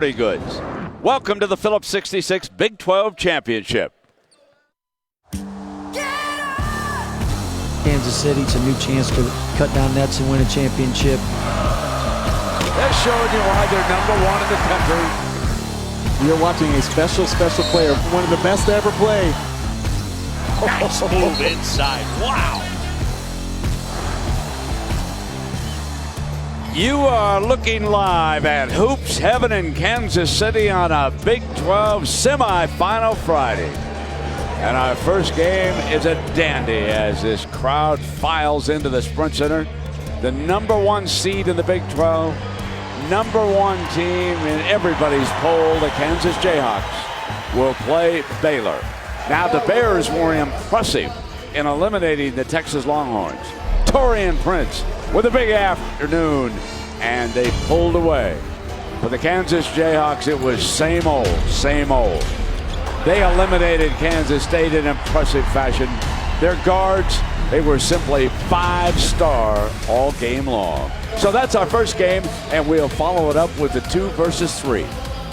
Pretty goods. Welcome to the Phillips 66 Big 12 Championship. Kansas City, it's a new chance to cut down nets and win a championship. They're showing you why they're #1 in the country. You're watching a special player, one of the best to ever play. Nice move inside. Wow. You are looking live at Hoops Heaven in Kansas City on a Big 12 semifinal Friday. And our first game is a dandy as this crowd files into the Sprint Center. The #1 seed in the Big 12, #1 team in everybody's poll, the Kansas Jayhawks, will play Baylor. Now the Bears were impressive in eliminating the Texas Longhorns. Taurean Prince with a big afternoon, and they pulled away. For the Kansas Jayhawks, it was same old, same old. They eliminated Kansas State in impressive fashion. Their guards, they were simply 5-star all game long. So that's our first game, and we'll follow it up with the 2 versus 3.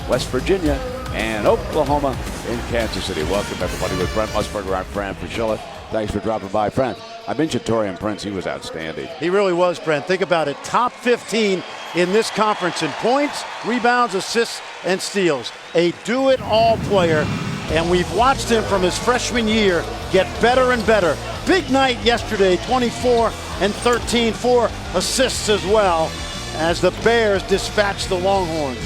West Virginia and Oklahoma in Kansas City. Welcome, everybody, with Brent Musburger. I'm Fran Fraschilla. Thanks for dropping by, Fran. I mentioned Taurean Prince. He was outstanding. He really was, Brent. Think about it. Top 15 in this conference in points, rebounds, assists, and steals. A do-it-all player, and we've watched him from his freshman year get better and better. Big night yesterday, 24 and 13, 4 assists as well, as the Bears dispatched the Longhorns.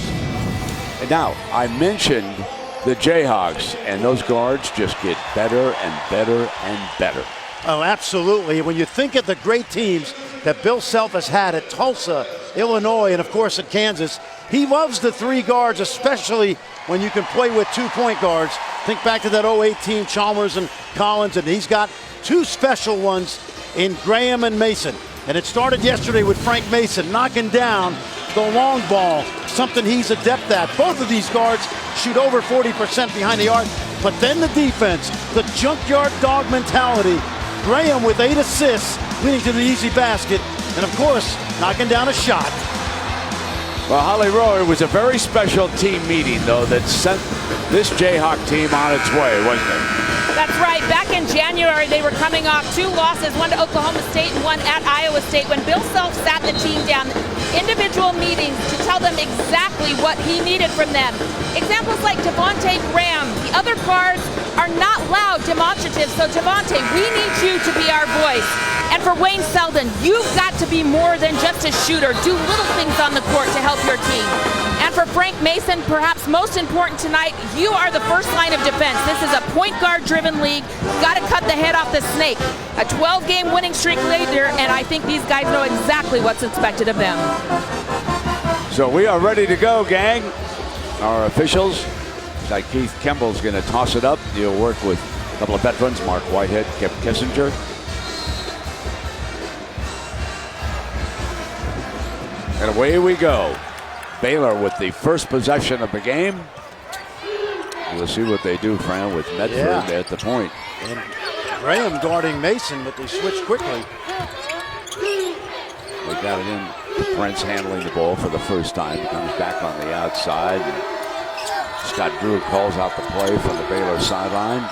And now, I mentioned the Jayhawks, and those guards just get better and better and better. Oh, absolutely. When you think of the great teams that Bill Self has had at Tulsa, Illinois, and of course at Kansas, he loves the 3 guards, especially when you can play with 2 point guards. Think back to that 08 team, Chalmers and Collins, and he's got 2 special ones in Graham and Mason. And it started yesterday with Frank Mason knocking down the long ball, something he's adept at. Both of these guards shoot over 40% behind the arc, but then the defense, the junkyard dog mentality. Graham with 8 assists, leading to the easy basket, and of course, knocking down a shot. Well, Holly Rowe, it was a very special team meeting, though, that sent this Jayhawk team on its way, wasn't it? That's right. Back in January, they were coming off 2 losses, one to Oklahoma State and one at Iowa State, when Bill Self sat the team down, individual meetings to tell them exactly what he needed from them. Examples like Devontae Graham. The other guards are not loud, demonstrative, so Devontae, we need you to be our voice. And for Wayne Selden, you've got to be more than just a shooter. Do little things on the court to help your team. And for Frank Mason, perhaps most important tonight, you are the first line of defense. This is a point guard-driven league. Got to cut the head off the snake. A 12-game winning streak later, and I think these guys know exactly what's expected of them. So we are ready to go, gang. Our officials, like Keith Kimball's going to toss it up. He'll work with a couple of veterans, Mark Whitehead, Kip Kissinger. And away we go. Baylor with the first possession of the game. We'll see what they do, Fran, with Medford at the point. And Graham guarding Mason, but they switch quickly. They got it in. Prince handling the ball for the first time. He comes back on the outside. Scott Drew calls out the play from the Baylor sideline.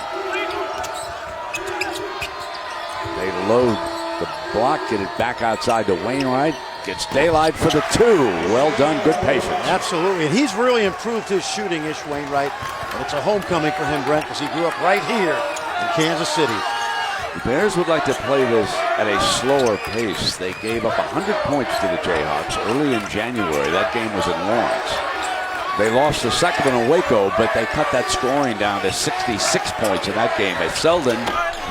They load the block, get it back outside to Wainwright. Gets daylight for the 2. Well done, good patience. Absolutely, and he's really improved his shooting, Ish Wainwright. And it's a homecoming for him, Brent, because he grew up right here in Kansas City. The Bears would like to play this at a slower pace. They gave up 100 points to the Jayhawks early in January. That game was in Lawrence. They lost the second one in Waco, but they cut that scoring down to 66 points in that game. As Selden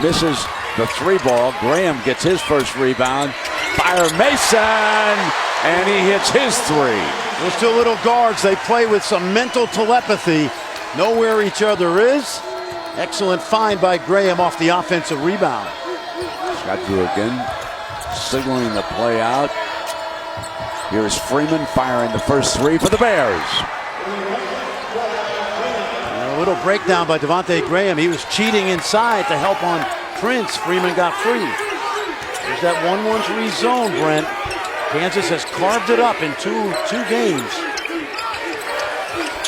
misses the 3 ball, Graham gets his first rebound. Fire Mason, and he hits his 3. Those 2 little guards, they play with some mental telepathy. Know where each other is. Excellent find by Graham off the offensive rebound. Scott Drew again, signaling the play out. Here's Freeman firing the first 3 for the Bears. And a little breakdown by Devontae Graham. He was cheating inside to help on Prince. Freeman got free. There's that 1-1-3 zone, Brent. Kansas has carved it up in two games.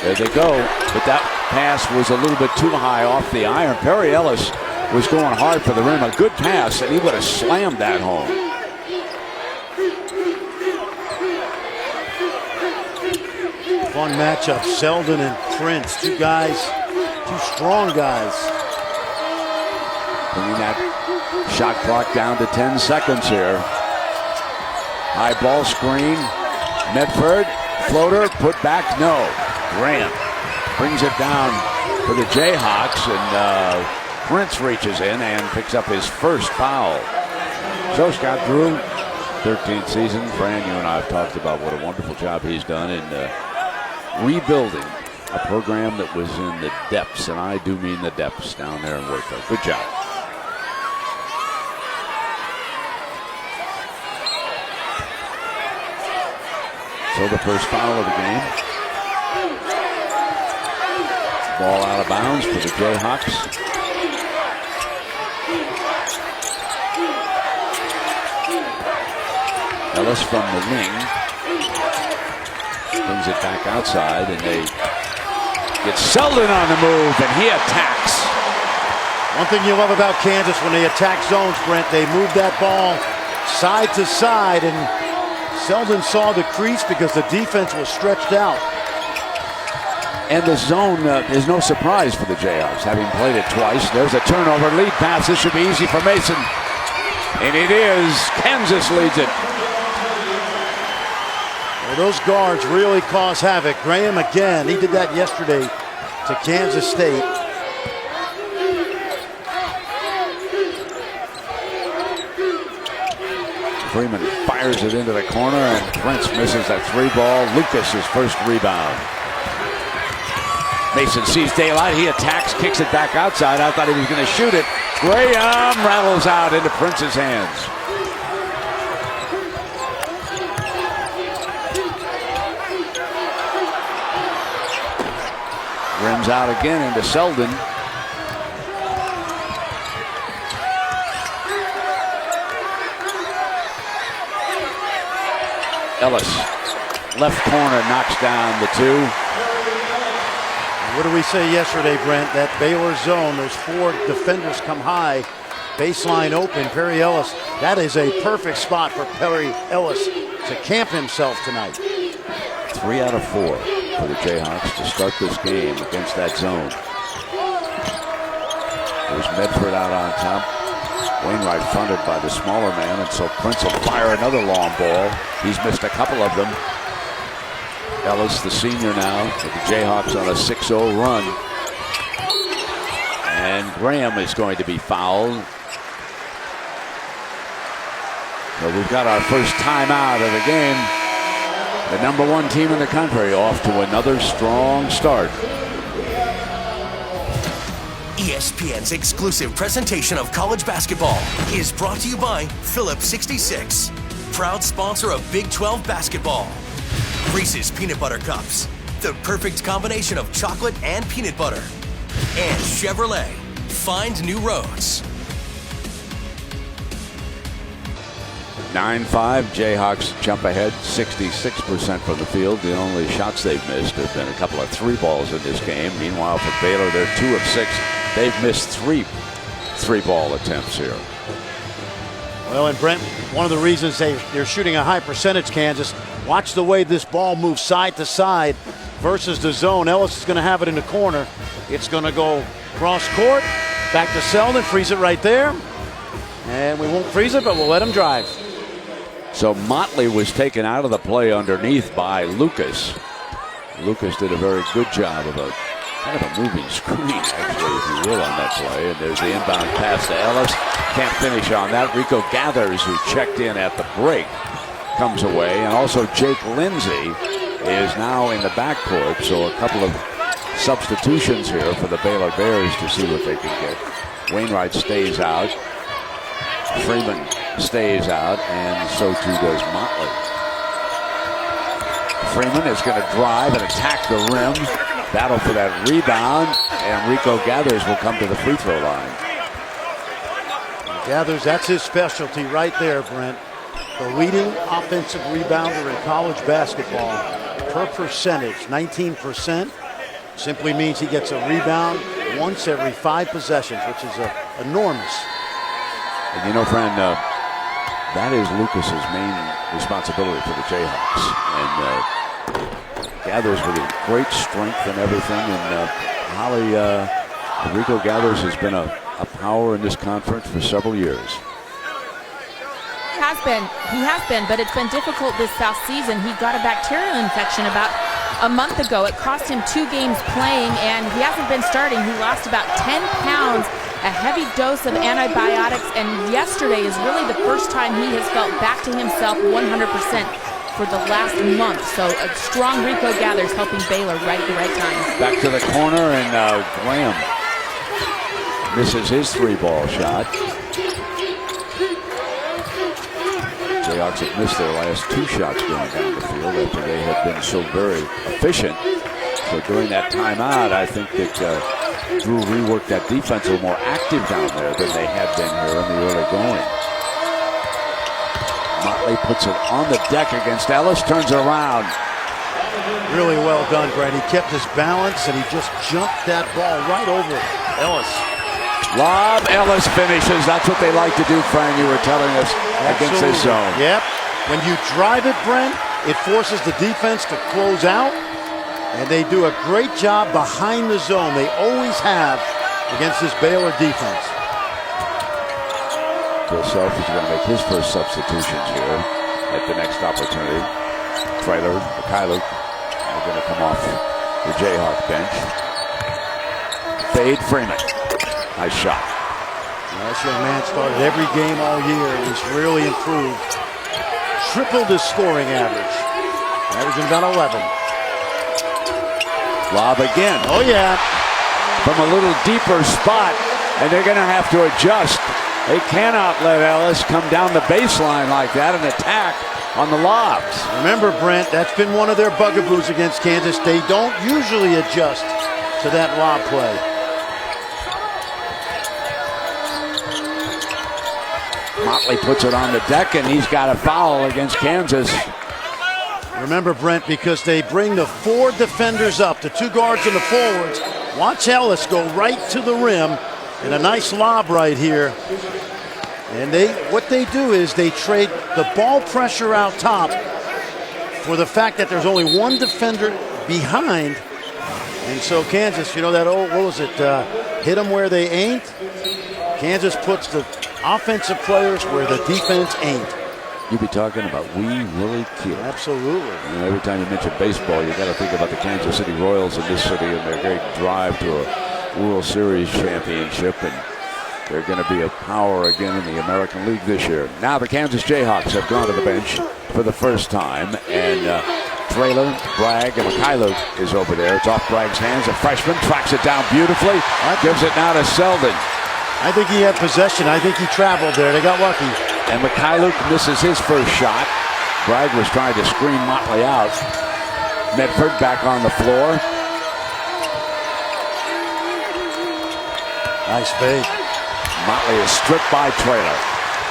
There they go. But that pass was a little bit too high off the iron. Perry Ellis was going hard for the rim. A good pass, and he would have slammed that home. Fun matchup. Selden and Prince. Two guys, two strong guys. Bringing that shot clock down to 10 seconds here. High ball screen. Medford. Floater. Put back. No. Graham brings it down for the Jayhawks, and Prince reaches in and picks up his first foul. So Scott Drew, 13th season. Fran, you and I have talked about what a wonderful job he's done in rebuilding a program that was in the depths, and I do mean the depths down there in Waco. Good job. So the first foul of the game. Ball out of bounds for the Jayhawks. Ellis from the wing brings it back outside, and they get Selden on the move, and he attacks. One thing you love about Kansas when they attack zones, Brent, they move that ball side to side, and Selden saw the crease because the defense was stretched out. And the zone is no surprise for the Jayhawks, having played it twice. There's a turnover, lead pass. This should be easy for Mason. And it is. Kansas leads it. Well, those guards really cause havoc. Graham again, he did that yesterday to Kansas State. Freeman fires it into the corner, and Prince misses that three ball. Lucas, his first rebound. Mason sees daylight. He attacks, kicks it back outside. I thought he was going to shoot it. Graham rattles out into Prince's hands. Rims out again into Selden. Ellis, left corner, knocks down the two. What did we say yesterday, Brent? That Baylor zone, those four defenders come high, baseline open. Perry Ellis, that is a perfect spot for Perry Ellis to camp himself tonight. 3 out of 4 for the Jayhawks to start this game against that zone. There's Medford out on top. Wainwright fronted by the smaller man, and so Prince will fire another long ball. He's missed a couple of them. Ellis, the senior now, with the Jayhawks on a 6-0 run. And Graham is going to be fouled. So we've got our first timeout of the game. The number 1 team in the country off to another strong start. ESPN's exclusive presentation of college basketball is brought to you by Phillips 66, proud sponsor of Big 12 basketball. Reese's Peanut Butter Cups, the perfect combination of chocolate and peanut butter. And Chevrolet, find new roads. 9-5, Jayhawks jump ahead 66% from the field. The only shots they've missed have been a couple of 3 balls in this game. Meanwhile, for Baylor, they're 2 of 6. They've missed 3 3-ball attempts here. Well, and Brent, one of the reasons they're shooting a high percentage, Kansas, watch the way this ball moves side to side versus the zone. Ellis is going to have it in the corner. It's going to go cross court, back to Selden, freeze it right there. And we won't freeze it, but we'll let him drive. So Motley was taken out of the play underneath by Lucas. Lucas did a very good job of a kind of a moving screen, actually, if you will, on that play. And there's the inbound pass to Ellis. Can't finish on that. Rico Gathers, who checked in at the break, comes away. And also Jake Lindsey is now in the backcourt. So a couple of substitutions here for the Baylor Bears to see what they can get. Wainwright stays out. Freeman stays out, and so too does Motley. Freeman is going to drive and attack the rim. Battle for that rebound, and Rico Gathers will come to the free throw line. Gathers, that's his specialty right there, Brent. The leading offensive rebounder in college basketball per percentage, 19%. Simply means he gets a rebound once every 5 possessions, which is enormous. And you know, friend, that is Lucas's main responsibility for the Jayhawks. And Gathers with a great strength and everything. And Holly, Rico Gathers has been a power in this conference for several years. He has been, but it's been difficult this past season. He got a bacterial infection about a month ago. It cost him 2 games playing, and he hasn't been starting. He lost about 10 pounds, a heavy dose of antibiotics, and yesterday is really the first time he has felt back to himself 100% for the last month. So a strong Rico Gathers helping Baylor right at the right time. Back to the corner, and Graham misses his 3-ball shot. Jayhawks have missed their last 2 shots going down the field after they had been so very efficient. So during that timeout, I think that Drew reworked that defense a little more active down there than they had been here in the early going. Motley puts it on the deck against Ellis, turns it around. Really well done, Grant. He kept his balance, and he just jumped that ball right over Ellis. Lob, Ellis finishes. That's what they like to do, Fran. You were telling us against this zone. Yep. When you drive it, Brent, it forces the defense to close out, and they do a great job behind the zone. They always have against this Baylor defense. Bill Self is going to make his first substitutions here at the next opportunity. Traylor, Mikhailuk are going to come off the Jayhawk bench. Fade Freeman. Nice shot. This young man started every game all year. He's really improved. Tripled his scoring average. Averaging about 11. Lob again. Oh, yeah. From a little deeper spot, and they're going to have to adjust. They cannot let Ellis come down the baseline like that and attack on the lobs. Remember, Brent, that's been one of their bugaboos against Kansas. They don't usually adjust to that lob play. Motley puts it on the deck, and he's got a foul against Kansas. Remember, Brent, because they bring the 4 defenders up, the 2 guards and the forwards. Watch Ellis go right to the rim, and a nice lob right here. And what they do is they trade the ball pressure out top for the fact that there's only 1 defender behind. And so Kansas, you know that old, what was it, hit them where they ain't? Kansas puts the offensive players where the defense ain't. You be talking about Willie Keel. Absolutely. You know, every time you mention baseball, you got to think about the Kansas City Royals in this city and their great drive to a World Series championship, and they're going to be a power again in the American League this year. Now the Kansas Jayhawks have gone to the bench for the first time, and Traylor, Bragg, and Mikhailuk is over there. It's off Bragg's hands. A freshman tracks it down beautifully. Gives it now to Selden. I think he had possession. I think he traveled there. They got lucky. And Mikhailuk misses his first shot. Bragg was trying to screen Motley out. Medford back on the floor. Nice fade. Motley is stripped by Traylor.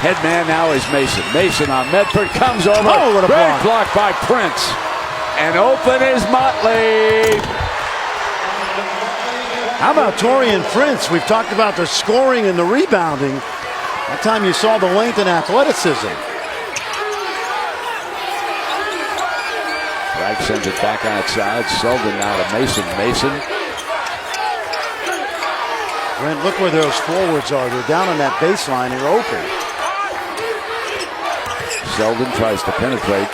Head man now is Mason. Mason on Medford, comes over. Oh, what a Great block. block by Prince. And open is Motley. How about Torian Prince? We've talked about the scoring and the rebounding. That time you saw the length and athleticism. Bragg sends it back outside. Selden now to Mason. Mason. Brent, look where those forwards are. They're down on that baseline. They're open. Selden tries to penetrate.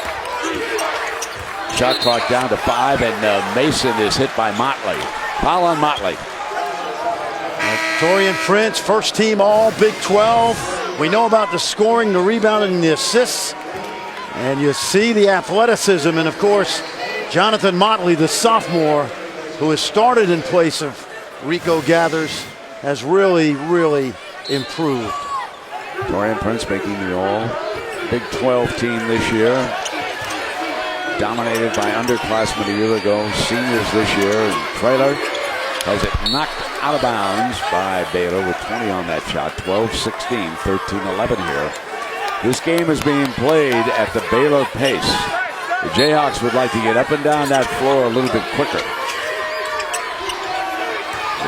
Shot clock down to 5, and Mason is hit by Motley. Foul on Motley. Torian Prince, first team all Big 12. We know about the scoring, the rebounding, and the assists. And you see the athleticism. And of course, Jonathan Motley, the sophomore, who has started in place of Rico Gathers, has really, really improved. Torian Prince making the all Big 12 team this year. Dominated by underclassmen a year ago, seniors this year. And Traylor has it knocked out of bounds by Baylor with 20 on that shot. 12-16, 13-11 here. This game is being played at the Baylor pace. The Jayhawks would like to get up and down that floor a little bit quicker.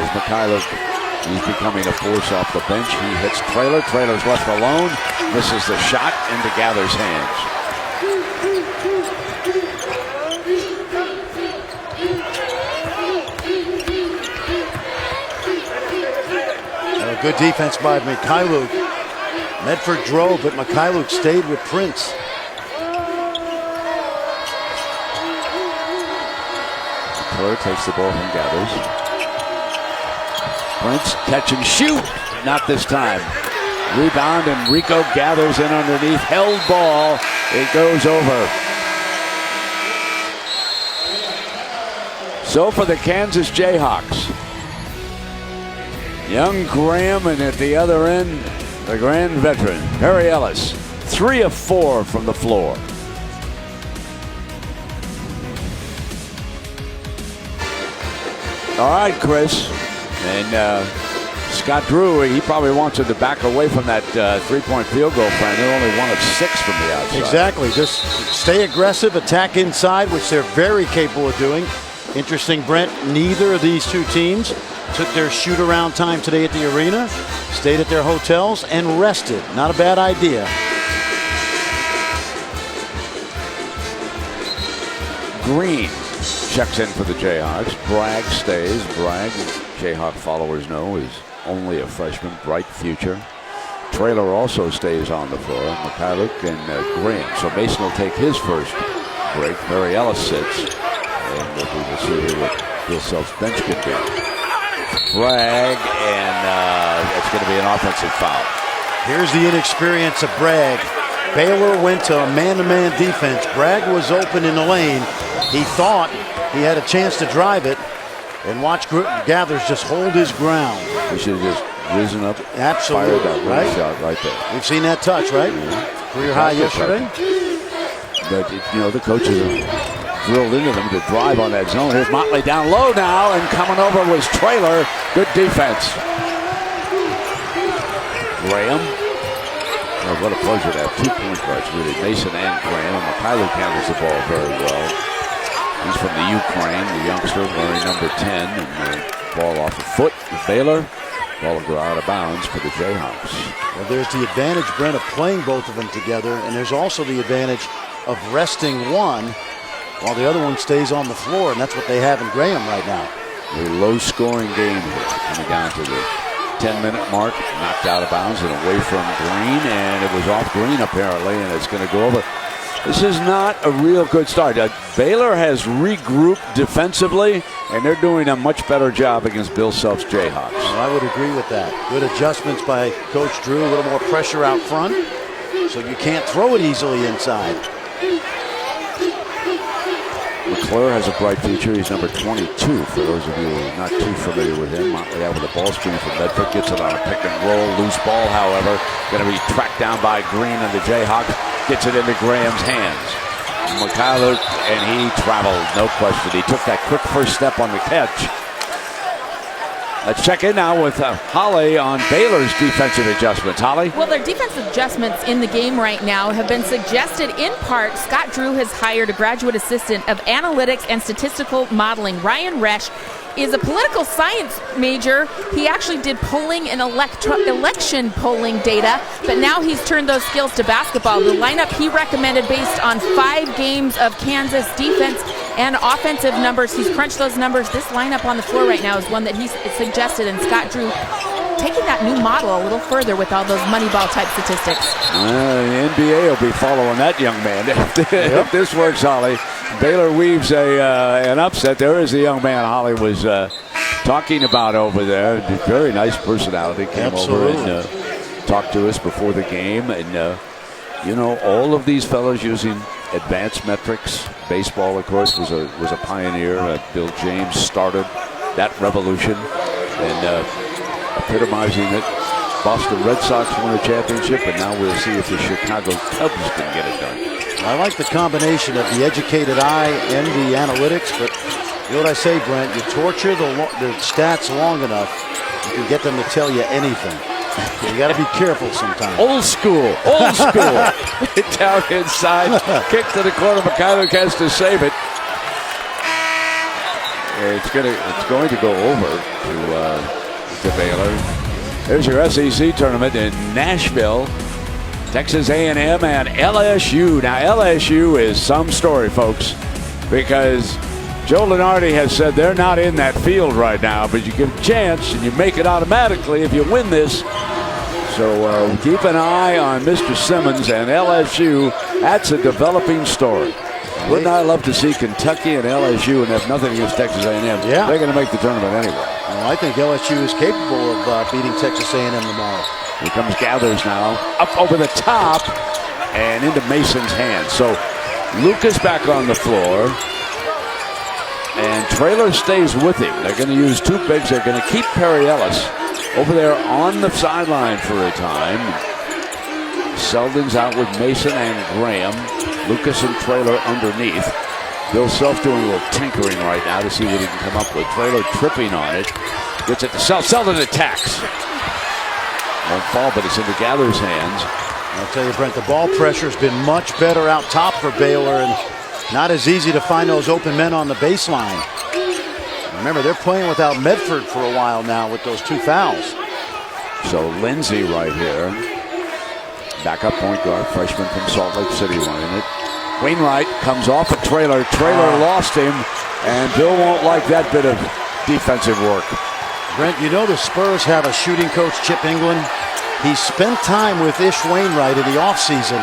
Here's Mikhailuk. He's becoming a force off the bench. He hits Traylor. Traylor's left alone. Misses the shot into Gather's hands. Good defense by Mikhailuk. Medford drove, but Mikhailuk stayed with Prince. McClure takes the ball from Gathers. Prince catch and shoot. Not this time. Rebound and Rico Gathers in underneath. Held ball. It goes over. So for the Kansas Jayhawks. Young Graham, and at the other end, the grand veteran, Perry Ellis. 3 of 4 from the floor. All right, Chris. And Scott Drew, he probably wants to back away from that 3-point field goal plan. They're only 1 of 6 from the outside. Exactly. Just stay aggressive, attack inside, which they're very capable of doing. Interesting, Brent, neither of these two teams took their shoot-around time today at the arena, stayed at their hotels, and rested. Not a bad idea. Green checks in for the Jayhawks. Bragg stays. Bragg, Jayhawk followers know, is only a freshman, bright future. Traylor also stays on the floor. Mikhailuk and Graham. So Mason will take his first break. Perry Ellis sits. And we will see what Bill Self's bench can do. Bragg, and it's going to be an offensive foul. Here's the inexperience of Bragg. Baylor went to a man-to-man defense. Bragg was open in the lane. He thought he had a chance to drive it, and watch Gathers just hold his ground. He should have just risen up, absolutely, fired that right? Shot right there. We've seen that touch, right? Career high yesterday. But you know the coaches are drilled into them to drive on that zone. Here's Motley down low now, and coming over was Traylor. Good defense. Graham. Oh, what a pleasure to have 2 point guards, really. Mason and Graham. And Mikhailuk handles the ball very well. He's from the Ukraine, the youngster wearing number 10. And the ball off the foot with Baylor. Ball will go out of bounds for the Jayhawks. Well, there's the advantage, Brent, of playing both of them together. And there's also the advantage of resting one while the other one stays on the floor, and that's what they have in Graham right now. A low-scoring game here, coming down to the 10-minute mark, knocked out of bounds and away from Green, and it was off Green apparently, and it's going to go over. This is not a real good start. Baylor has regrouped defensively, and they're doing a much better job against Bill Self's Jayhawks. Well, I would agree with that. Good adjustments by Coach Drew, a little more pressure out front, so you can't throw it easily inside. McClure has a bright future. He's number 22 for those of you who are not too familiar with him. Motley out with a ball screen from Medford. Gets it on a pick and roll. Loose ball, however. Going to be tracked down by Green and the Jayhawks. Gets it into Graham's hands. Mikhailuk, and he traveled, no question. He took that quick first step on the catch. Let's check in now with Holly on Baylor's defensive adjustments. Holly? Well, their defensive adjustments in the game right now have been suggested in part. Scott Drew has hired a graduate assistant of analytics and statistical modeling. Ryan Resch is a political science major. He actually did polling and election polling data, but now he's turned those skills to basketball. The lineup he recommended based on 5 games of Kansas defense and offensive numbers. He's crunched those numbers. This lineup on the floor right now is one that he's suggested, and Scott Drew taking that new model a little further with all those Moneyball type statistics. The NBA will be following that young man. If this works, Holly. Baylor weaves an upset. There is the young man Holly was talking about over there. Very nice personality. Came over and talked to us before the game. And, you know, all of these fellows using advanced metrics. Baseball, of course, was a pioneer. Bill James started that revolution. And epitomizing it. Boston Red Sox won a championship, and now we'll see if the Chicago Cubs can get it done. I like the combination of the educated eye and the analytics, but you know what I say, Brent? You torture the stats long enough, you can get them to tell you anything. You got to be careful sometimes. Old school. Down inside, kick to the corner. Mikhailuk has to save it. it's going to go over to Baylor. There's your SEC tournament in Nashville. Texas A&M and LSU. Now LSU is some story, folks, because Joe Lunardi has said they're not in that field right now, but you give a chance and you make it automatically if you win this. So keep an eye on Mr. Simmons and LSU. That's a developing story. Wouldn't I love to see Kentucky and LSU and have nothing against Texas A&M? Yeah. They're going to make the tournament anyway. Well, I think LSU is capable of beating Texas A&M tomorrow. Here comes Gathers now, up over the top and into Mason's hands. So Lucas back on the floor, and Traylor stays with him. They're going to use two bigs. They're going to keep Perry Ellis over there on the sideline for a time. Selden's out with Mason and Graham. Lucas and Traylor underneath. Bill Self doing a little tinkering right now to see what he can come up with. Traylor tripping on it. Gets it to Self. Selden attacks. Won't fall, but it's into Gather's hands. I'll tell you, Brent, the ball pressure's been much better out top for Baylor, and not as easy to find those open men on the baseline. Remember, they're playing without Medford for a while now with those two fouls. So Lindsey right here. Backup point guard, freshman from Salt Lake City running it. Wainwright comes off a Traylor. Traylor lost him, and Bill won't like that bit of defensive work. Brent, you know the Spurs have a shooting coach, Chip England. He spent time with Ish Wainwright in the offseason,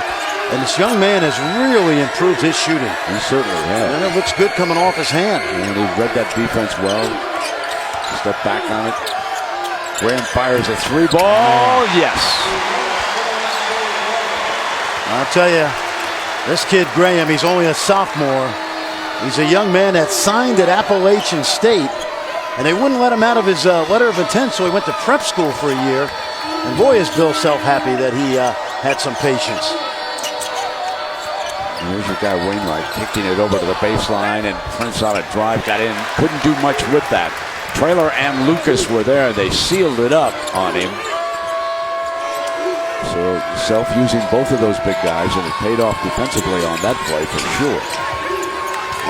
and this young man has really improved his shooting. He certainly has. And it looks good coming off his hand. And he read that defense well. Step back on it. Graham fires a three ball. Yes. I'll tell you, this kid Graham, he's only a sophomore. He's a young man that signed at Appalachian State, and they wouldn't let him out of his letter of intent, so he went to prep school for a year. And boy, is Bill Self happy that he had some patience. And here's your guy Wainwright kicking it over to the baseline, and Prince on a drive got in. Couldn't do much with that. Traylor and Lucas were there. They sealed it up on him. So Self using both of those big guys, and it paid off defensively on that play for sure.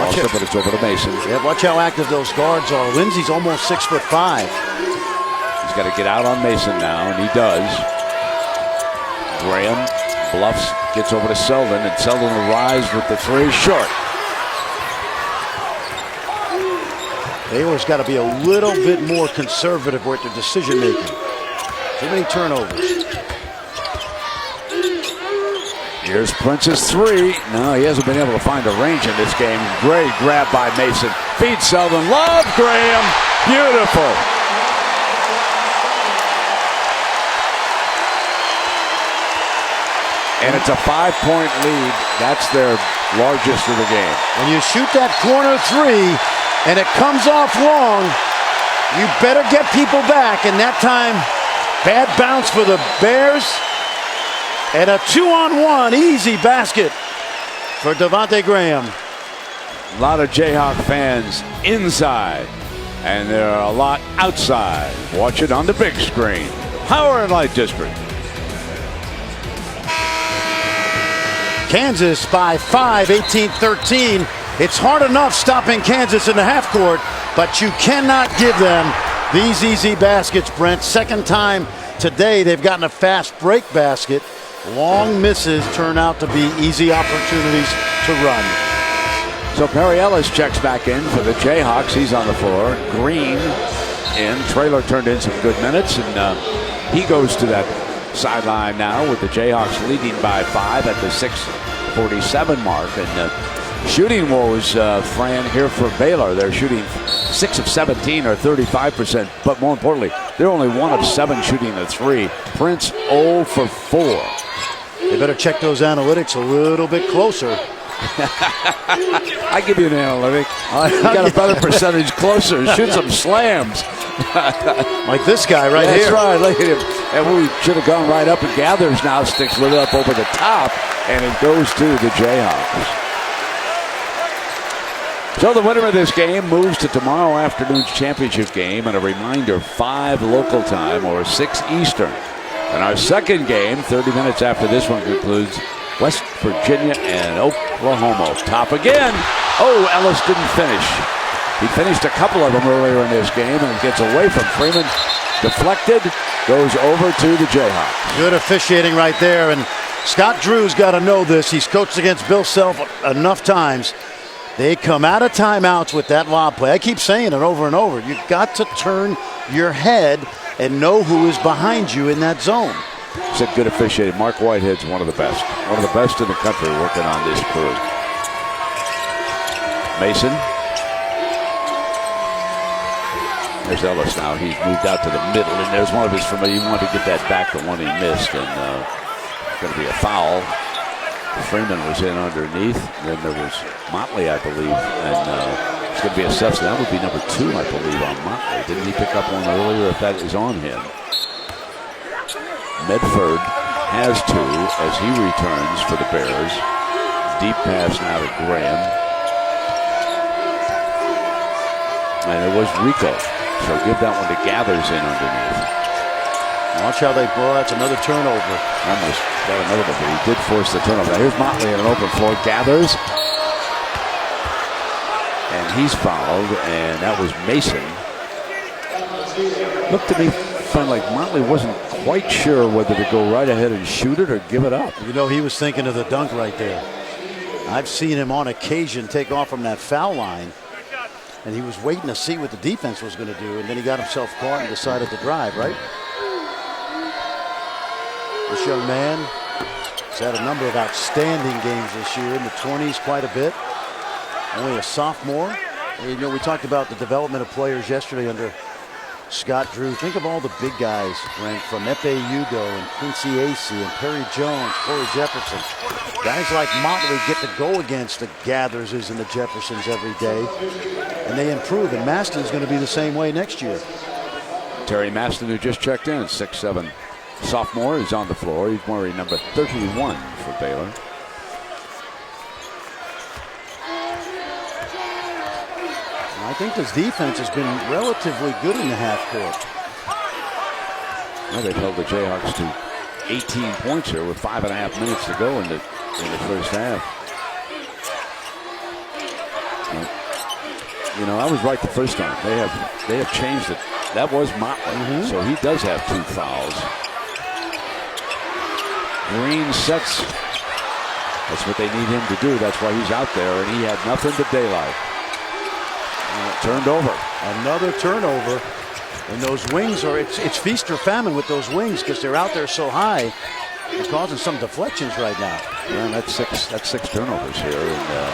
Also, but it's over to Mason. Yeah, watch how active those guards are. Lindsey's almost 6'5". He's got to get out on Mason now, and he does. Graham bluffs, gets over to Selden, and Selden will rise with the three short. Baylor's got to be a little bit more conservative with their decision making. Too many turnovers. Here's Prince's three. No, he hasn't been able to find a range in this game. Great grab by Mason. Feeds Selden. Love Graham. Beautiful. And it's a 5-point lead. That's their largest of the game. When you shoot that corner three and it comes off long, you better get people back. And that time, bad bounce for the Bears. And a 2-on-1 easy basket for Devontae Graham. A lot of Jayhawk fans inside, and there are a lot outside. Watch it on the big screen. Power and Light District. Kansas by 5, 18-13. It's hard enough stopping Kansas in the half court, but you cannot give them these easy baskets, Brent. Second time today they've gotten a fast break basket. Long misses turn out to be easy opportunities to run. So Perry Ellis checks back in for the Jayhawks. He's on the floor. Green in. Traylor turned in some good minutes, and he goes to that sideline now with the Jayhawks leading by 5 at the 6:47 mark. And shooting woes, Fran, here for Baylor. They're shooting 6 of 17 or 35%, but more importantly, they're only 1 of 7 shooting the three. Prince 0 for 4. They better check those analytics a little bit closer. I give you an analytic. You got a better percentage closer. Shoot some slams. Like this guy right That's here. That's right. Look at him. And we should have gone right up, and Gathers now sticks with it up over the top, and it goes to the Jayhawks. So the winner of this game moves to tomorrow afternoon's championship game, and a reminder, 5 local time or 6 Eastern. And our second game, 30 minutes after this one concludes, West Virginia and Oklahoma. Top again. Oh, Ellis didn't finish. He finished a couple of them earlier in this game and gets away from Freeman. Deflected, goes over to the Jayhawks. Good officiating right there. And Scott Drew's got to know this. He's coached against Bill Self enough times. They come out of timeouts with that lob play. I keep saying it over and over. You've got to turn your head and know who is behind you in that zone. Said good officiating. Mark Whitehead's one of the best. One of the best in the country working on this crew. Mason. There's Ellis now. He's moved out to the middle, and there's one of his familiar. He wanted to get that back, the one he missed, and going to be a foul. Freeman was in underneath. Then there was Motley, I believe, and it's going to be a substitute. That would be number 2, I believe, on Motley. Didn't he pick up one earlier? If that is on him. Medford has 2 as he returns for the Bears. Deep pass now to Graham. And it was Rico. So give that one to Gathers in underneath. Watch how they blow. That's another turnover. Almost got another one, but he did force the turnover. Now here's Motley in an open floor. Gathers. And he's fouled, and that was Mason. Looked to me like Motley wasn't quite sure whether to go right ahead and shoot it or give it up. You know, he was thinking of the dunk right there. I've seen him on occasion take off from that foul line, and he was waiting to see what the defense was going to do, and then he got himself caught and decided to drive, right? This young man has had a number of outstanding games this year, in the 20s quite a bit. Only a sophomore. And, you know, we talked about the development of players yesterday under Scott Drew. Think of all the big guys, Frank, from Epe Ugo and Quincy Acey and Perry Jones, Corey Jefferson. Guys like Motley get to go against the Gatherses and the Jeffersons every day, and they improve. And Maston's going to be the same way next year. Terry Maston, who just checked in, 6'7" sophomore, is on the floor. He's wearing number 31 for Baylor. I think this defense has been relatively good in the half court. Well, they've held the Jayhawks to 18 points here with 5.5 minutes to go in the first half. You know, I was right the first time. They have changed it. That was Motley, so he does have 2 fouls. Green sets. That's what they need him to do. That's why he's out there, and he had nothing but daylight. Turned over. Another turnover. And those wings are, it's feast or famine with those wings because they're out there so high. They're causing some deflections right now. Yeah, that's six turnovers here. And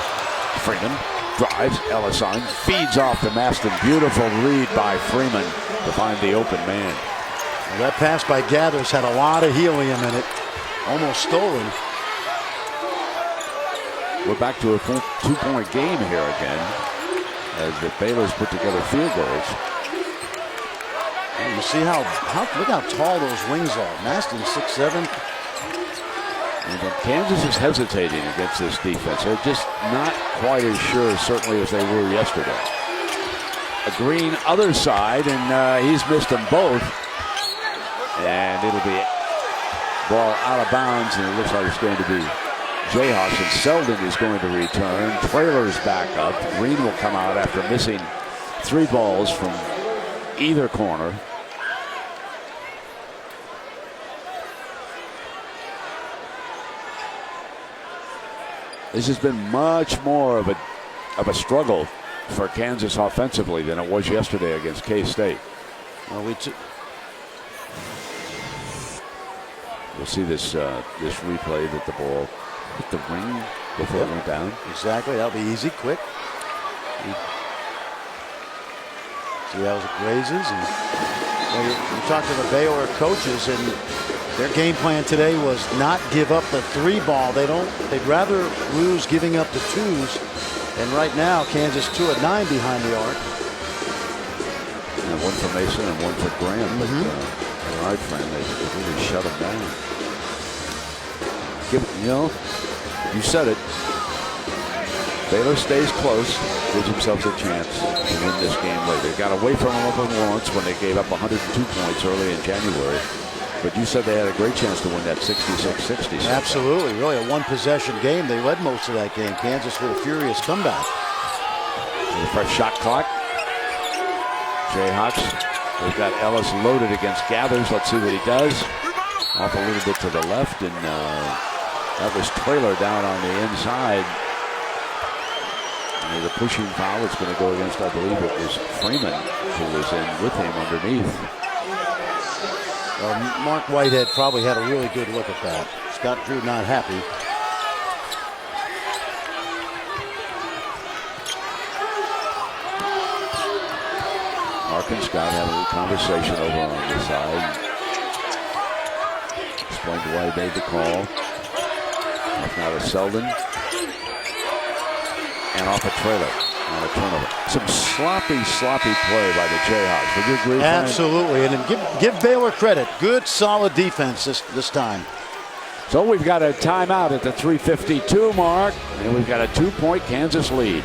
Freeman drives, Ellis on, feeds off to Maston. Beautiful read by Freeman to find the open man. Well, that pass by Gathers had a lot of helium in it. Almost stolen. We're back to a 2-point game here again, as the Baylor's put together field goals. And you see look how tall those wings are. Maston 6'7". And Kansas is hesitating against this defense. They're just not quite as sure, certainly, as they were yesterday. A Green other side, and he's missed them both. And it'll be ball out of bounds, and it looks like it's going to be Jayhawks, and Selden is going to return. Traylor's back up. Green will come out after missing 3 balls from either corner. This has been much more of a struggle for Kansas offensively than it was yesterday against K-State. Well, we'll see this replay that the ball hit the ring before it went down. Exactly. That'll be easy, quick. See how it grazes. And you talk to the Baylor coaches, and their game plan today was not give up the 3 ball. They'd rather lose giving up the 2s. And right now, Kansas 2 of 9 behind the arc. And 1 for Mason and 1 for Graham. But all right, friend, they really shut them down. You said it. Baylor stays close, gives themselves a chance to win this game later. They got away from them once when they gave up 102 points early in January. But you said they had a great chance to win that 66-60. Absolutely. Really a 1-possession game. They led most of that game. Kansas with a furious comeback. The fresh shot clock. Jayhawks. They've got Ellis loaded against Gathers. Let's see what he does. Off a little bit to the left, and that was Traylor down on the inside. And the pushing foul is going to go against, I believe it was Freeman, who was in with him underneath. Well, Mark Whitehead probably had a really good look at that. Scott Drew not happy. Mark and Scott had a little conversation over on the side. Explained why he made the call. Off now to Selden. And off a Traylor on a turnover. Some sloppy play by the Jayhawks. Would you agree? Absolutely. And give Baylor credit. Good, solid defense this time. So we've got a timeout at the 3:52 mark. And we've got a 2-point Kansas lead.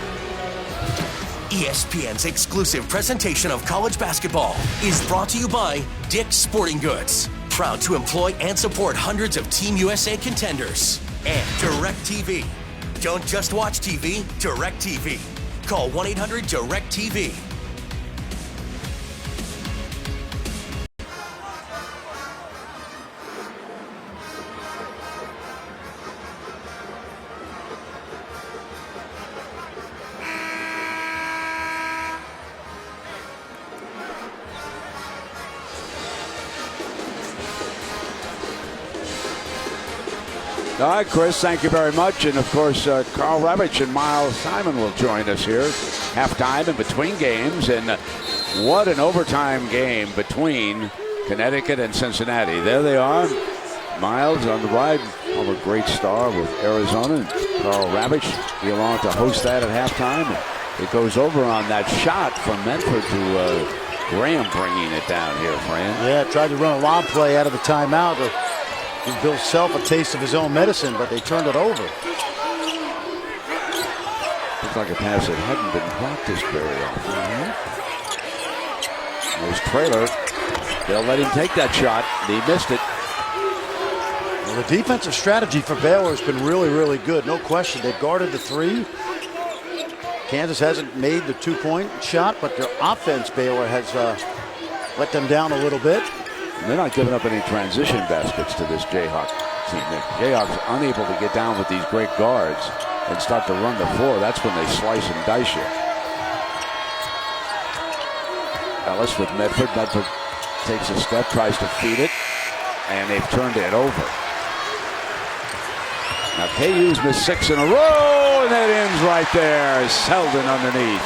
ESPN's exclusive presentation of college basketball is brought to you by Dick's Sporting Goods. Proud to employ and support hundreds of Team USA contenders. And DirecTV. Don't just watch TV, DirecTV. Call 1-800-DirecTV. All right, Chris, thank you very much. And, of course, Carl Ravitch and Miles Simon will join us here. Halftime in between games. And what an overtime game between Connecticut and Cincinnati. There they are. Miles on the ride. A great star with Arizona. And Carl Ravitch be along to host that at halftime. And it goes over on that shot from Medford to Graham bringing it down here, Fran. Yeah, tried to run a lob play out of the timeout. Give Bill Self a taste of his own medicine, but they turned it over. Looks like a pass that hadn't been practiced very often. There's Traylor. They'll let him take that shot. He missed it. Well, the defensive strategy for Baylor has been really, really good. No question. They've guarded the three. Kansas hasn't made the 2-point shot, but their offense, Baylor, has let them down a little bit. And they're not giving up any transition baskets to this Jayhawk team. The Jayhawks unable to get down with these great guards and start to run the floor. That's when they slice and dice you. Ellis with Medford. Medford takes a step, tries to feed it, and they've turned it over. Now KU's missed 6 in a row, and that ends right there. Selden underneath.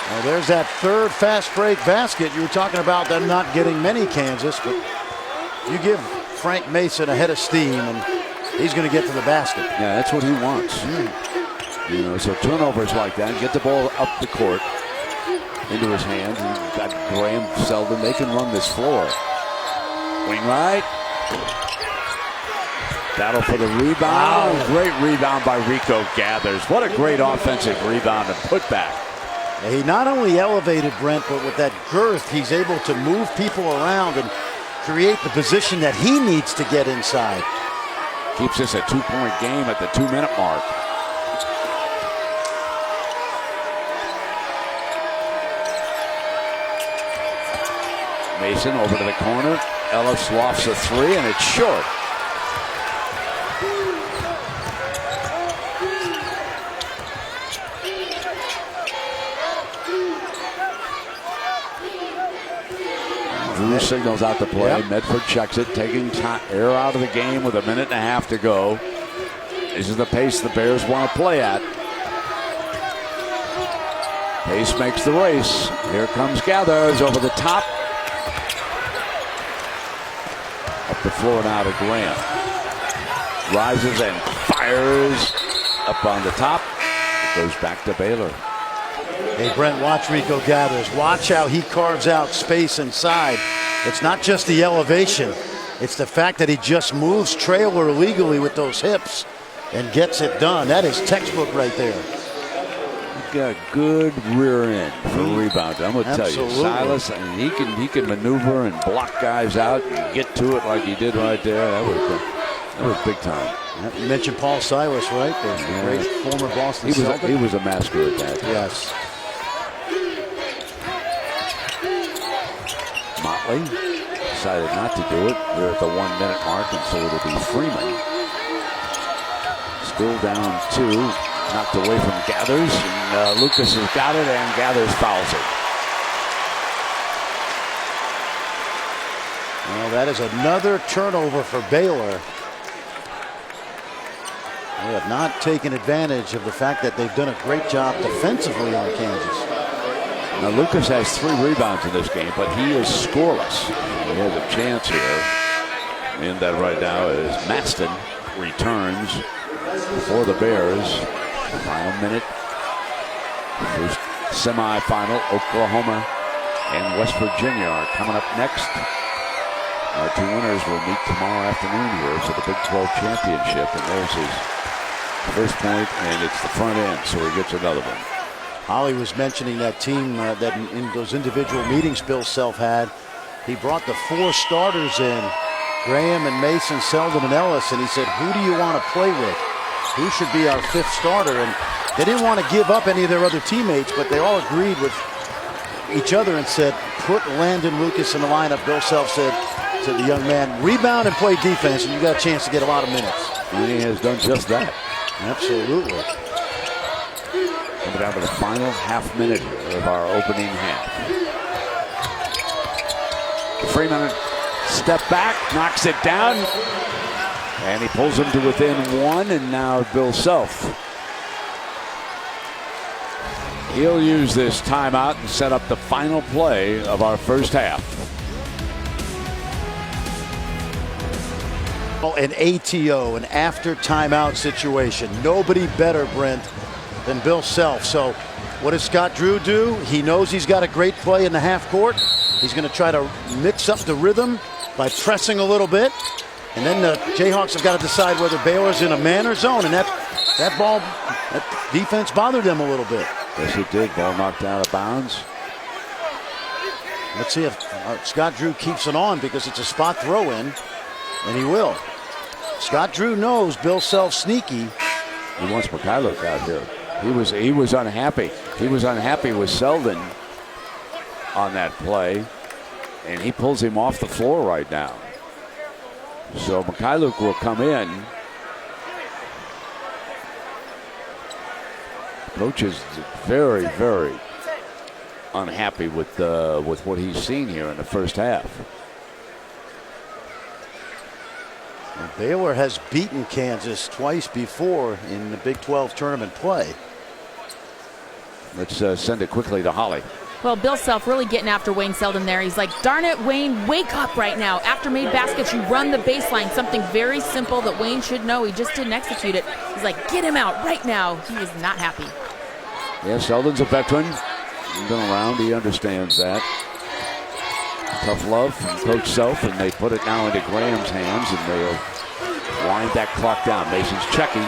Well, there's that third fast break basket. You were talking about them not getting many, Kansas, but you give Frank Mason a head of steam, and he's going to get to the basket. Yeah, that's what he wants. You know, so turnovers like that, get the ball up the court into his hands. And you've got Graham, Selden. They can run this floor. Wing right. Battle for the rebound. Wow. Great rebound by Rico Gathers. What a great offensive rebound and putback. He not only elevated Brent, but with that girth, he's able to move people around and create the position that he needs to get inside. Keeps this a 2-point game at the 2-minute mark. Mason over to the corner. Ellis lofts a 3, and it's short. Drew signals out the play. Yep. Medford checks it, taking air out of the game with 1.5 minutes to go. This is the pace the Bears want to play at. Pace makes the race. Here comes Gathers over the top. Up the floor now to Graham. Rises and fires up on the top. Goes back to Baylor. Hey, Brent, watch Rico Gathers. Watch how he carves out space inside. It's not just the elevation. It's the fact that he just moves Traylor legally with those hips and gets it done. That is textbook right there. He's got a good rear end for rebounding. I'm going to tell you, Silas, I mean, he can maneuver and block guys out and get to it like he did right there. That was big time. You mentioned Paul Silas, right? The great former Boston Celtic. He was a master at that. Yes. Brantley decided not to do it. We're at the 1 minute mark, and so it'll be Freeman. Still down 2, knocked away from Gathers, and Lucas has got it, and Gathers fouls it. Well, that is another turnover for Baylor. They have not taken advantage of the fact that they've done a great job defensively on Kansas. Now Lucas has 3 rebounds in this game, but he is scoreless. He has a chance here. And that right now is Maston returns for the Bears. Final minute. First semifinal, Oklahoma and West Virginia are coming up next. Our 2 winners will meet tomorrow afternoon here for the Big 12 championship, and there's his first point, and it's the front end, so he gets another one. Holly was mentioning that team that in those individual meetings Bill Self had. He brought the 4 starters in, Graham and Mason, Selden and Ellis, and he said, who do you want to play with? Who should be our 5th starter? And they didn't want to give up any of their other teammates, but they all agreed with each other and said, put Landon Lucas in the lineup. Bill Self said to the young man, rebound and play defense, and you got a chance to get a lot of minutes. And he has done just that. Absolutely. Coming down to the final half minute of our opening half. Freeman step back, knocks it down, and he pulls him to within 1, and now Bill Self. He'll use this timeout and set up the final play of our first half. An ATO, an after timeout situation. Nobody better, Brent, than Bill Self. So what does Scott Drew do? He knows he's got a great play in the half court. He's going to try to mix up the rhythm by pressing a little bit. And then the Jayhawks have got to decide whether Baylor's in a man or zone. And that defense bothered them a little bit. Yes, it did. Ball knocked out of bounds. Let's see if Scott Drew keeps it on, because it's a spot throw in, and he will. Scott Drew knows Bill Self sneaky. He wants Mikhailuk out here. He was unhappy. He was unhappy with Selden on that play, and he pulls him off the floor right now. So Mikhailuk will come in. Coach is very, very unhappy with what he's seen here in the first half. And Baylor has beaten Kansas twice before in the Big 12 tournament play. Let's send it quickly to Holly. Well, Bill Self really getting after Wayne Selden there. He's like, darn it, Wayne, wake up right now. After made baskets, you run the baseline. Something very simple that Wayne should know. He just didn't execute it. He's like, get him out right now. He is not happy. Yeah, Selden's a veteran. He's been around. He understands that. Tough love from Coach Self, and they put it now into Graham's hands, and they'll wind that clock down. Mason's checking.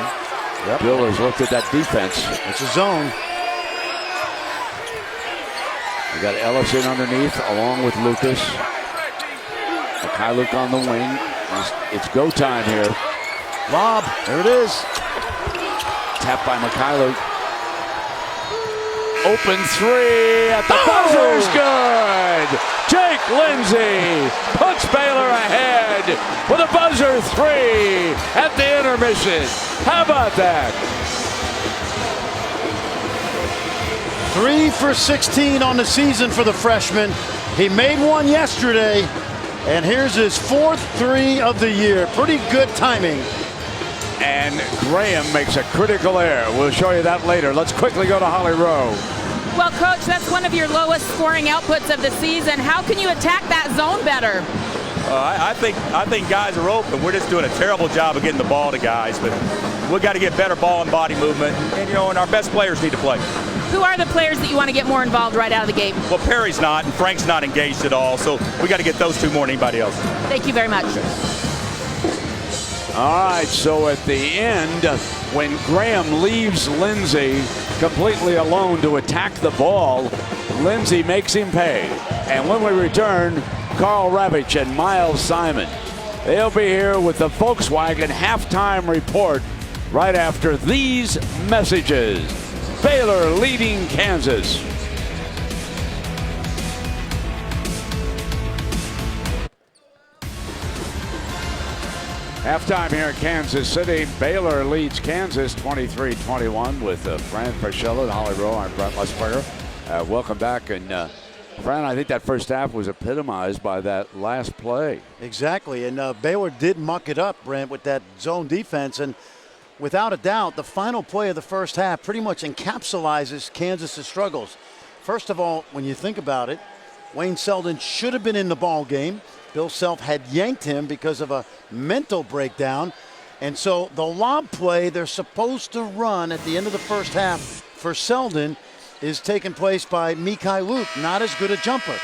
Yep. Bill has looked at that defense. It's a zone. We got Ellis in underneath, along with Lucas. Mikhailuk on the wing. It's go time here. Lob. There it is. Tapped by Mikhailuk. Open 3 at the buzzer's good. Jake Lindsey puts Baylor ahead with a buzzer 3 at the intermission. How about that? 3 for 16 on the season for the freshman. He made one yesterday, and here's his 4th 3 of the year. Pretty good timing. And Graham makes a critical error. We'll show you that later. Let's quickly go to Holly Rowe. Well, Coach, that's one of your lowest scoring outputs of the season. How can you attack that zone better? I think guys are open. We're just doing a terrible job of getting the ball to guys, but we've got to get better ball and body movement, and our best players need to play. Who are the players that you want to get more involved right out of the gate? Well, Perry's not, and Frank's not engaged at all, so we got to get those 2 more than anybody else. Thank you very much. All right, so at the end, when Graham leaves Lindsey completely alone to attack the ball, Lindsey makes him pay. And when we return, Carl Ravitch and Miles Simon. They'll be here with the Volkswagen halftime report right after these messages. Baylor leading Kansas. Halftime here in Kansas City. Baylor leads Kansas 23-21 with Fran Fraschilla and Holly Rowe. I'm Brent Musburger. Welcome back. And Fran, I think that first half was epitomized by that last play. Exactly. And Baylor did muck it up, Brent, with that zone defense. And without a doubt, the final play of the first half pretty much encapsulates Kansas' struggles. First of all, when you think about it, Wayne Selden should have been in the ball game. Bill Self had yanked him because of a mental breakdown. And so the lob play they're supposed to run at the end of the first half for Selden is taking place by Mekhi Luke. Not as good a jumper.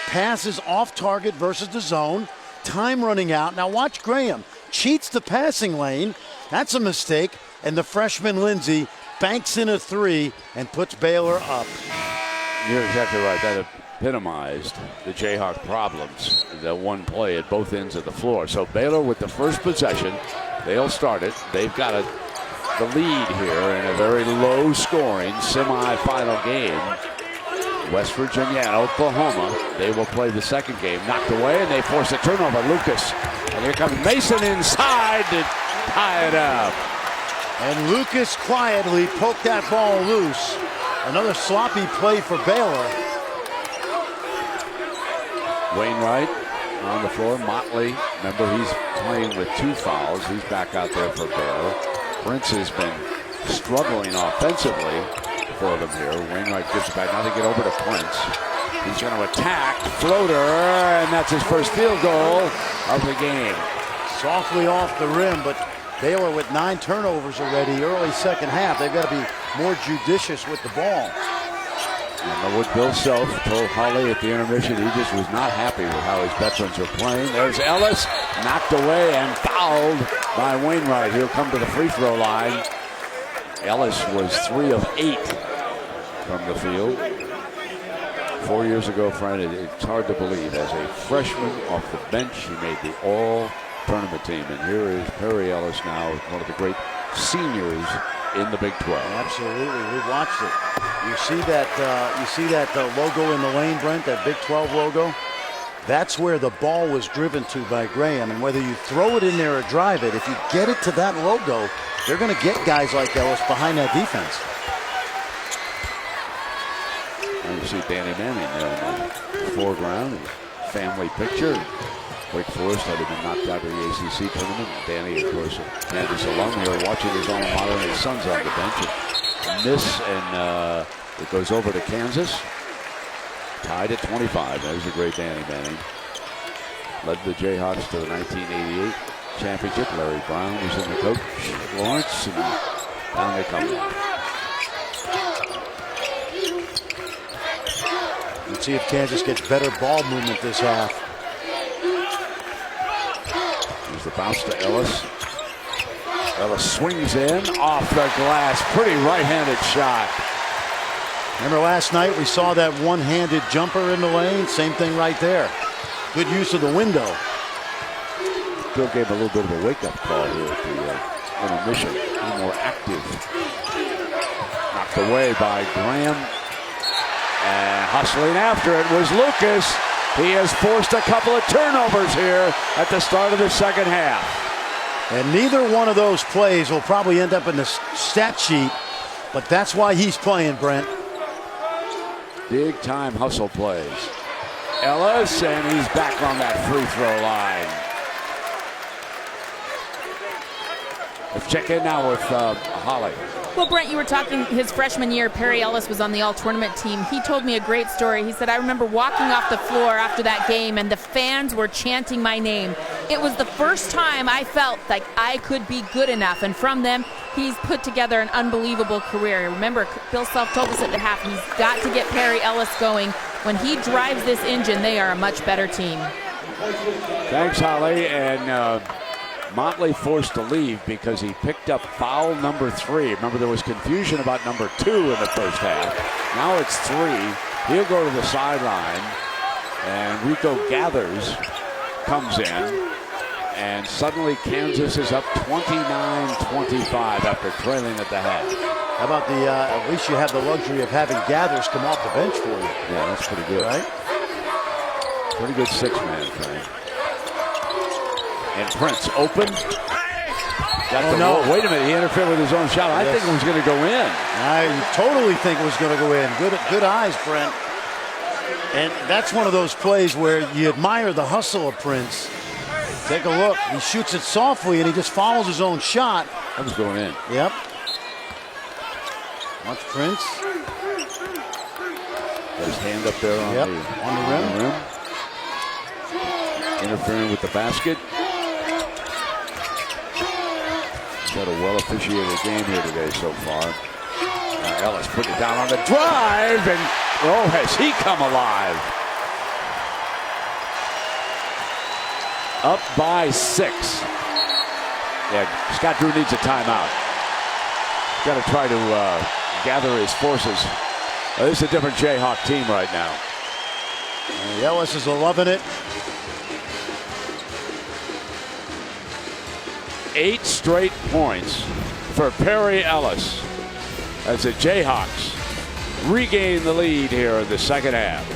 Pass is off target versus the zone. Time running out. Now watch Graham. Cheats the passing lane. That's a mistake. And the freshman Lindsey banks in a three and puts Baylor up. You're exactly right. That epitomized the Jayhawk problems. The one play at both ends of the floor. So Baylor with the first possession. They'll start it. They've got the lead here in a very low-scoring semifinal game. West Virginia and Oklahoma. They will play the second game. Knocked away, and they force a turnover. Lucas. And here comes Mason inside to tie it up. And Lucas quietly poked that ball loose. Another sloppy play for Baylor. Wainwright on the floor. Motley, remember, he's playing with 2 fouls. He's back out there for Baylor. Prince has been struggling offensively for them here. Wainwright gives it back. Now they get over to Prince. He's going to attack. Floater, and that's his first field goal of the game. Softly off the rim, but Baylor with 9 turnovers already early second half. They've got to be more judicious with the ball. And what Bill Self told Holly at the intermission, he just was not happy with how his veterans are playing. There's Ellis, knocked away and fouled by Wainwright. He'll come to the free throw line. Ellis was 3 of 8 from the field. 4 years ago, Fran, it's hard to believe. As a freshman off the bench, he made the all-tournament team. And here is Perry Ellis now, one of the great seniors in the Big 12. Absolutely, we've watched it. You see that logo in the lane, Brent, that Big 12 logo? That's where the ball was driven to by Graham, and whether you throw it in there or drive it, if you get it to that logo, they're going to get guys like Ellis behind that defense. And you see Danny Manning there in the foreground, family picture. Wake Forest had been knocked out of the ACC tournament. Danny, of course, a Kansas alum here, watching his alma mater and his son's on the bench. And it goes over to Kansas. Tied at 25. There's a great Danny Manning. Led the Jayhawks to the 1988 championship. Larry Brown was in the coach. Lawrence, and down they come. Let's see if Kansas gets better ball movement this half. Here's the bounce to Ellis. Ellis swings in off the glass. Pretty right-handed shot. Remember last night we saw that one-handed jumper in the lane? Same thing right there. Good use of the window. Bill gave a little bit of a wake-up call here at the intermission. A little more active. Knocked away by Graham. And hustling after it was Lucas. He has forced a couple of turnovers here at the start of the second half. And neither one of those plays will probably end up in the stat sheet, but that's why he's playing, Brent. Big time hustle plays. Ellis, and he's back on that free throw line. Let's check in now with Holly. Well, Brent, you were talking his freshman year, Perry Ellis was on the all-tournament team. He told me a great story. He said, I remember walking off the floor after that game and the fans were chanting my name. It was the first time I felt like I could be good enough. And from them, he's put together an unbelievable career. Remember, Bill Self told us at the half, he's got to get Perry Ellis going. When he drives this engine, they are a much better team. Thanks, Holly. And Motley forced to leave because he picked up foul number 3. Remember, there was confusion about number 2 in the first half. Now it's 3. He'll go to the sideline, and Rico Gathers comes in, and suddenly Kansas is up 29-25 after trailing at the half. How about at least you have the luxury of having Gathers come off the bench for you. Yeah, that's pretty good. Right? Pretty good 6-man thing. And Prince open. Wait a minute, he interfered with his own shot. I think it was going to go in. I totally think it was going to go in. Good eyes, Brent. And that's one of those plays where you admire the hustle of Prince. Take a look. He shoots it softly, and he just follows his own shot. That was going in. Yep. Watch Prince. Got his hand up there on the rim. Interfering with the basket. Got a well-officiated game here today so far. Ellis putting it down on the drive, and has he come alive? Up by 6. Yeah, Scott Drew needs a timeout. Got to try to gather his forces. This is a different Jayhawk team right now. And Ellis is loving it. 8 straight points for Perry Ellis as the Jayhawks regain the lead here in the second half.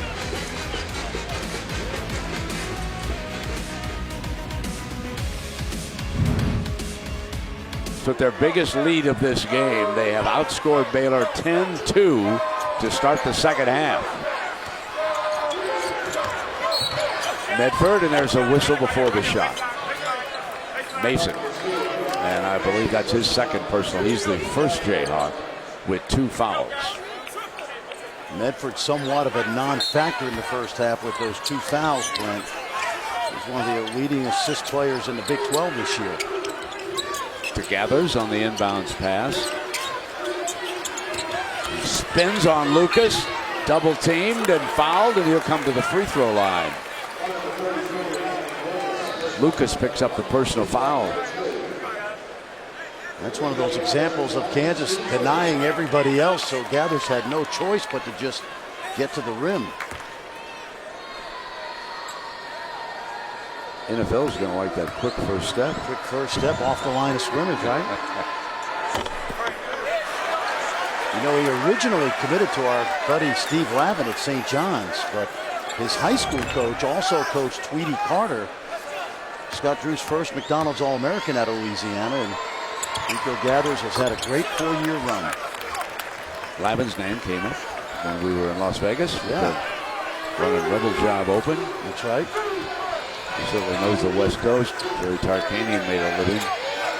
With their biggest lead of this game, they have outscored Baylor 10-2 to start the second half. Medford, and there's a whistle before the shot. Mason, and I believe that's his second personal. He's the first Jayhawk with 2 fouls. Medford somewhat of a non-factor in the first half with those 2 fouls, Brent. He's one of the leading assist players in the Big 12 this year. To Gathers on the inbounds pass. He spins on Lucas, double teamed and fouled, and he'll come to the free throw line. Lucas picks up the personal foul. That's one of those examples of Kansas denying everybody else, so Gathers had no choice but to just get to the rim. NFL is going to like that quick first step. Quick first step off the line of scrimmage, right? You know, he originally committed to our buddy Steve Lavin at St. John's, but his high school coach also coached Tweety Carter, Scott Drew's first McDonald's All-American out of Louisiana, and Rico Gathers has had a great 4-year run. Lavin's name came up when we were in Las Vegas. Yeah. Running Rebel Job open. That's right. He certainly knows the West Coast. Jerry Tarkanian made a living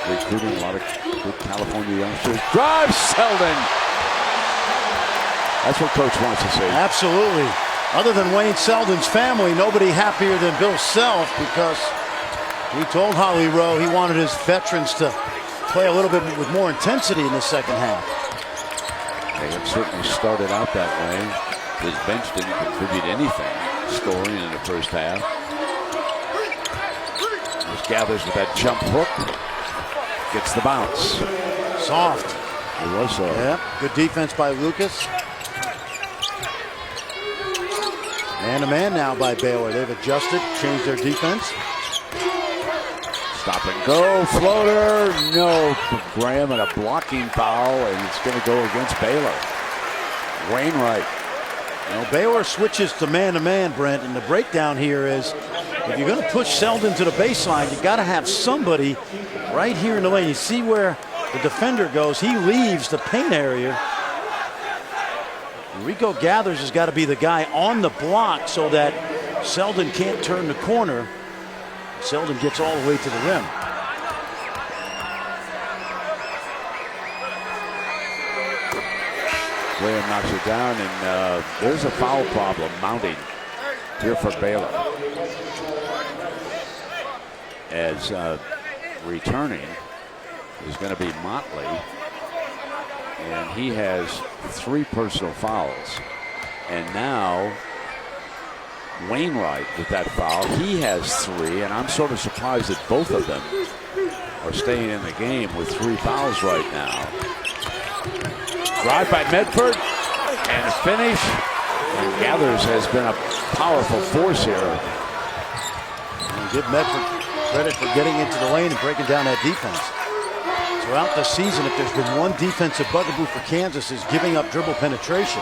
recruiting a lot of good California youngsters. Drive Selden. That's what Coach wants to see. Absolutely. Other than Wayne Selden's family, nobody happier than Bill Self, because he told Holly Rowe he wanted his veterans to play a little bit with more intensity in the second half. They have certainly started out that way. His bench didn't contribute anything scoring in the first half. Gathers with that jump hook. Gets the bounce. Soft. It was soft. Yeah, good defense by Lucas. Man-to-man now by Baylor. They've adjusted, changed their defense. Stop and go. Floater. No. Graham and a blocking foul, and it's going to go against Baylor. Wainwright. You know, Baylor switches to man-to-man, Brent, and the breakdown here is if you're going to push Selden to the baseline, you got to have somebody right here in the lane. You see where the defender goes. He leaves the paint area. Rico Gathers has got to be the guy on the block so that Selden can't turn the corner. Selden gets all the way to the rim. Graham knocks it down, and there's a foul problem mounting here for Baylor. As returning is going to be Motley, and he has 3 personal fouls. And now Wainwright with that foul, he has 3, and I'm sort of surprised that both of them are staying in the game with 3 fouls right now. Drive by Medford and a finish. And Gathers has been a powerful force here. And give Medford credit for getting into the lane and breaking down that defense. That's Throughout the season, if there's been one defensive bugaboo for Kansas, is giving up dribble penetration.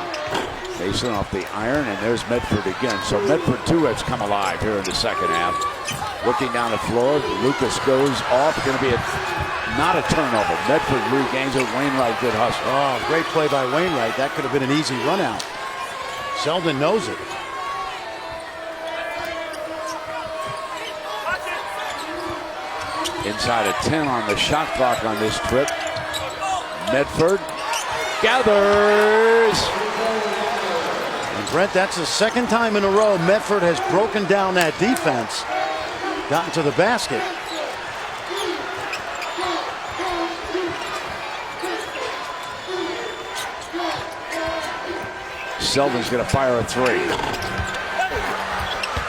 Facing off the iron, and there's Medford again. So Medford too has come alive here in the second half. Looking down the floor, Lucas goes off. Going to be not a turnover. Medford regains it. Wainwright good hustle. Oh, great play by Wainwright. That could have been an easy run out. Selden knows it. Inside of 10 on the shot clock on this trip. Medford gathers. And Brent, that's the second time in a row Medford has broken down that defense, gotten to the basket. Selden's going to fire a three.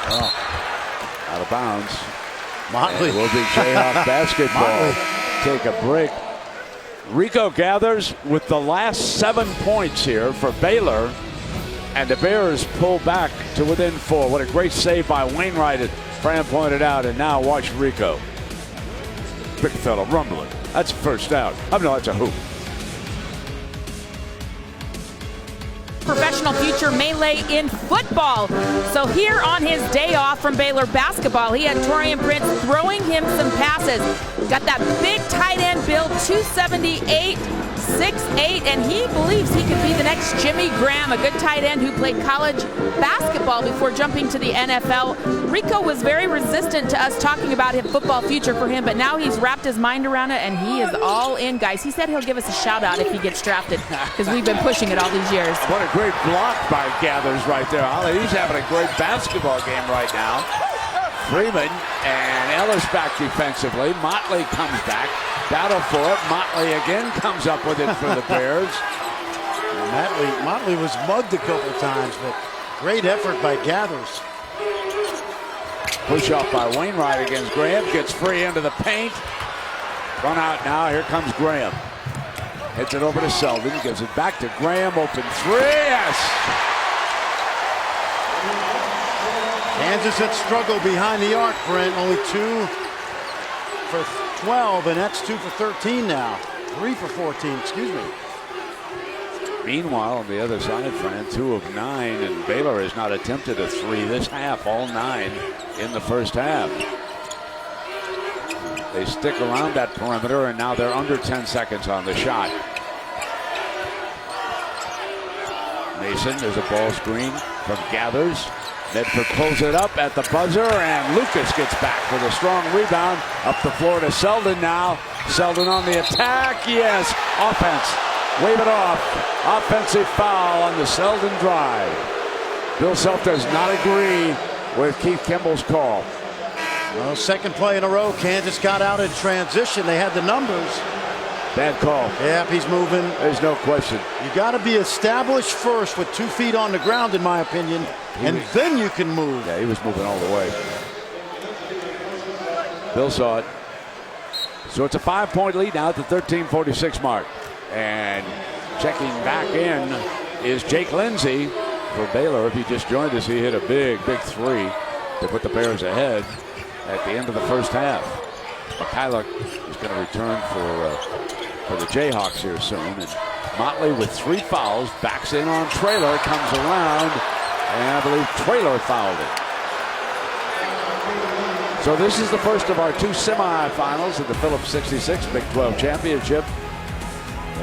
Oh, out of bounds. Motley. It will be Jayhawk basketball. Take a break. Rico gathers with the last 7 points here for Baylor, and the Bears pull back to within 4. What a great save by Wainwright, as Fran pointed out, and now watch Rico. Big fella rumbling. That's first out. I mean, no, that's a hoop. Professional future melee in football. So here on his day off from Baylor basketball, he had Torian Prince throwing him some passes. Got that big tight end build, 278, 6'8", and he believes he could be the next Jimmy Graham, a good tight end who played college basketball before jumping to the NFL. Rico was very resistant to us talking about his football future for him, but now he's wrapped his mind around it, and he is all in, guys. He said he'll give us a shout out if he gets drafted, because we've been pushing it all these years. What a great block by Gathers right there. He's having a great basketball game right now. Freeman and Ellis back defensively. Motley comes back. Battle for it. Motley again comes up with it for the Bears. Motley was mugged a couple times, but great effort by Gathers. Push off by Wainwright against Graham. Gets free into the paint. Run out now. Here comes Graham. Hits it over to Selden. Gives it back to Graham. Open three. Yes. Kansas had struggled behind the arc, Brent. Only 2 for 12, and that's 2 for 13 now. 3 for 14, excuse me. Meanwhile, on the other side, Fran, 2 of 9, and Baylor has not attempted a three this half, all 9 in the first half. They stick around that perimeter, and now they're under 10 seconds on the shot. Mason, there's a ball screen from Gathers. Medford pulls it up at the buzzer, and Lucas gets back with a strong rebound. Up the floor to Selden now. Selden on the attack. Yes, offense. Wave it off. Offensive foul on the Selden drive. Bill Self does not agree with Keith Kimball's call. Well, second play in a row. Kansas got out in transition. They had the numbers. Bad call. Yep, he's moving. There's no question. You got to be established first with 2 feet on the ground, in my opinion, then you can move. Yeah, he was moving all the way. Bill saw it. So it's a 5-point lead now at the 13:46 mark. And checking back in is Jake Lindsey for Baylor. If he just joined us, he hit a big three to put the Bears ahead at the end of the first half. McKillop is going to return for the Jayhawks here soon. And Motley with 3 fouls, backs in on Traylor, comes around, and I believe Traylor fouled it. So this is the first of our 2 semifinals of the Phillips 66 Big 12 Championship.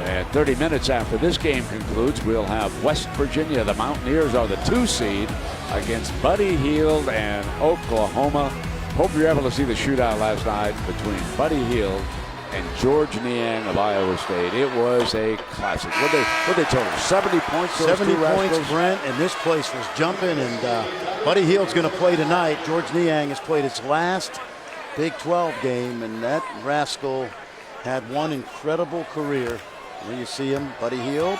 And 30 minutes after this game concludes, we'll have West Virginia. The Mountaineers are the 2 seed against Buddy Hield and Oklahoma. Hope you're able to see the shootout last night between Buddy Hield and George Niang of Iowa State. It was a classic. What they total? 70 points. 70 points, Brent, and this place was jumping. And Buddy Hield's going to play tonight. George Niang has played his last Big 12 game, and that rascal had one incredible career. There you see him, Buddy Hield.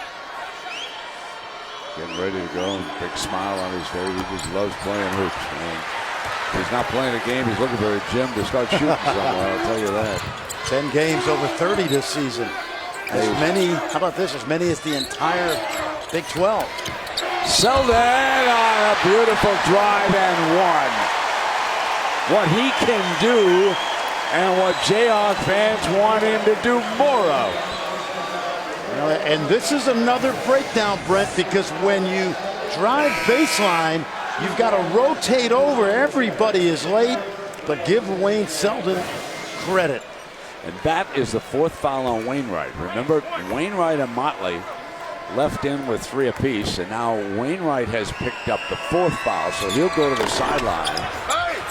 Getting ready to go. Big smile on his face. He just loves playing hoops. Man. If he's not playing a game, he's looking for a gym to start shooting somewhere, I'll tell you that. 10 games, over 30 this season. As many, how about this, as many as the entire Big 12. Selden on a beautiful drive and one. What he can do and what Jayhawk fans want him to do more of. And this is another breakdown, Brent, because when you drive baseline, you've got to rotate over. Everybody is late, but give Wayne Selden credit. And that is the 4th foul on Wainwright. Remember, Wainwright and Motley left in with 3 apiece, and now Wainwright has picked up the 4th foul, so he'll go to the sideline.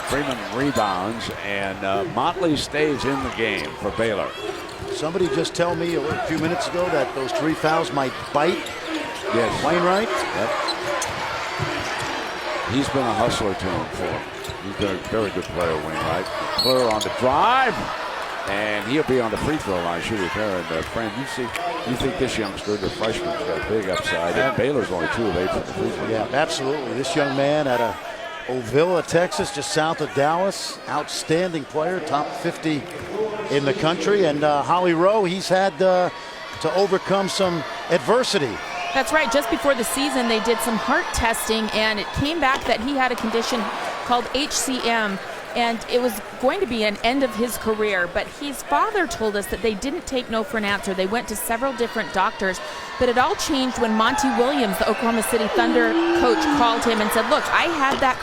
Freeman rebounds, and Motley stays in the game for Baylor. Somebody just tell me a few minutes ago that those 3 fouls might bite. Yes. Wainwright. Yep. He's been a hustler to him for him. He's been a very good player, Wainwright. Clear on the drive, and he'll be on the free throw line shooting there. And Fran, you think this youngster, the freshman's got a big upside, and Baylor's only 2 of 8 from the free throw line. Yeah, absolutely. This young man out of Ovilla, Texas, just south of Dallas, outstanding player, top 50 in the country. And Holly Rowe, he's had to overcome some adversity. That's right. Just before the season, they did some heart testing, and it came back that he had a condition called HCM, and it was going to be an end of his career. But his father told us that they didn't take no for an answer. They went to several different doctors, but it all changed when Monty Williams, the Oklahoma City Thunder coach, called him and said, look, I had that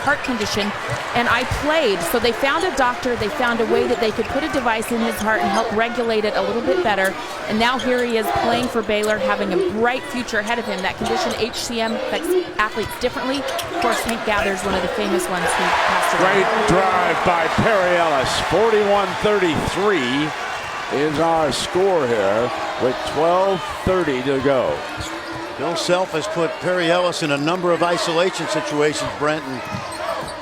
heart condition and I played. So they found a doctor, they found a way that they could put a device in his heart and help regulate it a little bit better. And now here he is playing for Baylor, having a bright future ahead of him. That condition, HCM, affects athletes differently. Of course, Hank Gathers, one of the famous ones who passed away. Great drive by Perry Ellis. 41-33 is our score here with 12:30 to go. Bill Self has put Perry Ellis in a number of isolation situations, Brent, and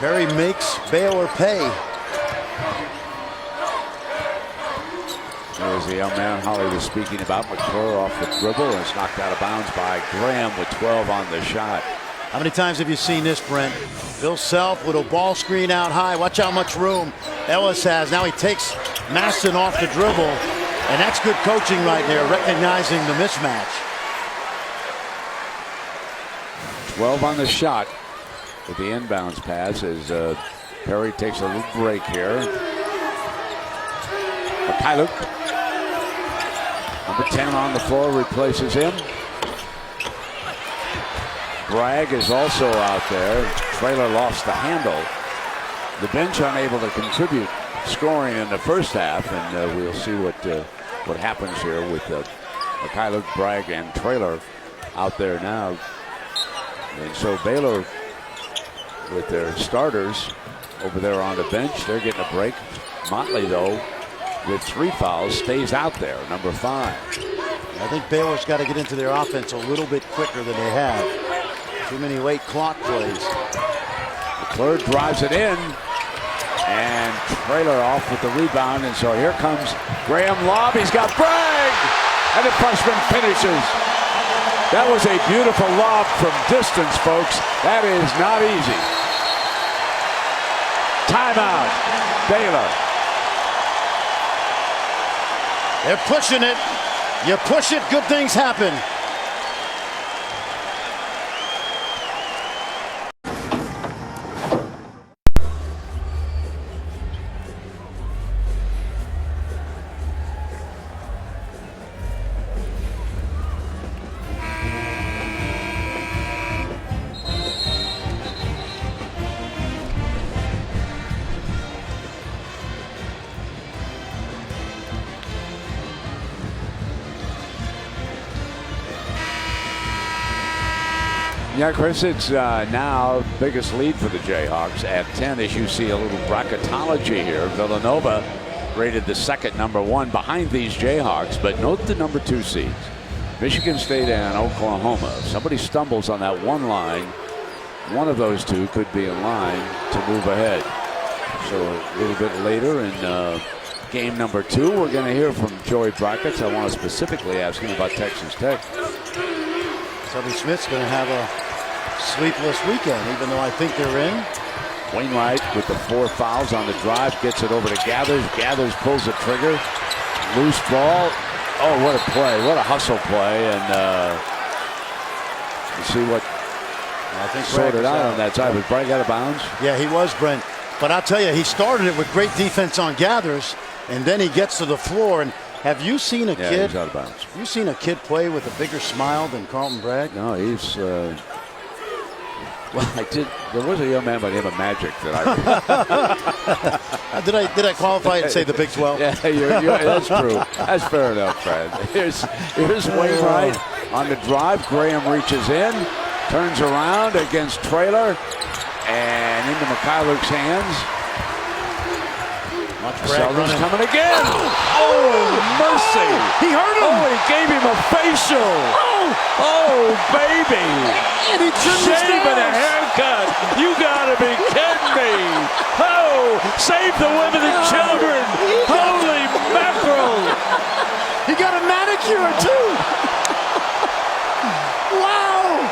Perry makes Baylor pay. There's the young man Holly was speaking about. McClure off the dribble, and it's knocked out of bounds by Graham with 12 on the shot. How many times have you seen this, Brent? Bill Self, little ball screen out high. Watch how much room Ellis has. Now he takes Maston off the dribble, and that's good coaching right there, recognizing the mismatch. 12 on the shot with the inbounds pass as Perry takes a little break here. Mikhailuk, number 10 on the floor, replaces him. Bragg is also out there. Traylor lost the handle. The bench unable to contribute scoring in the first half, and we'll see what happens here with Mikhailuk, Bragg, and Traylor out there now. And so Baylor, with their starters over there on the bench, they're getting a break. Motley, though, with 3 fouls, stays out there, number 5. I think Baylor's got to get into their offense a little bit quicker than they have. Too many late clock plays. McClure drives it in, and Traylor off with the rebound, and so here comes Graham lob. He's got Bragg, and the freshman finishes. That was a beautiful lob from distance, folks. That is not easy. Timeout, Baylor. They're pushing it. You push it, good things happen. Yeah, Chris, it's now biggest lead for the Jayhawks at 10 as you see a little bracketology here. Villanova rated the second #1 behind these Jayhawks, but note the #2 seeds. Michigan State and Oklahoma. If somebody stumbles on that one line, one of those two could be in line to move ahead. So a little bit later in game #2, we're going to hear from Joey Brackets. I want to specifically ask him about Texas Tech. Subby Smith's going to have a sleepless weekend, even though I think they're in. Wainwright with the 4 fouls on the drive, gets it over to Gathers. Gathers pulls the trigger. Loose ball. Oh, what a play. What a hustle play. And you see what I think sorted out on that side. Was Bragg out of bounds? Yeah, he was, Brent. But I'll tell you, he started it with great defense on gathers, and then he gets to the floor. And have you seen a kid? He's out of bounds. You seen a kid play with a bigger smile than Carlton Bragg? No, he's. Well, I did. There was a young man by the name of Magic that I. Did I qualify and say the Big 12? Yeah, that's true. That's fair enough, Fred. Here's Wainwright on the drive. Graham reaches in, turns around against Traylor, and into Mikhailuk's hands. Seldon's coming again. Oh, mercy. He hurt him. Oh, he gave him a facial. Oh, baby. And he shaving a haircut. You gotta be kidding me. Oh, save the women and children. Holy mackerel. He got a manicure too. Wow.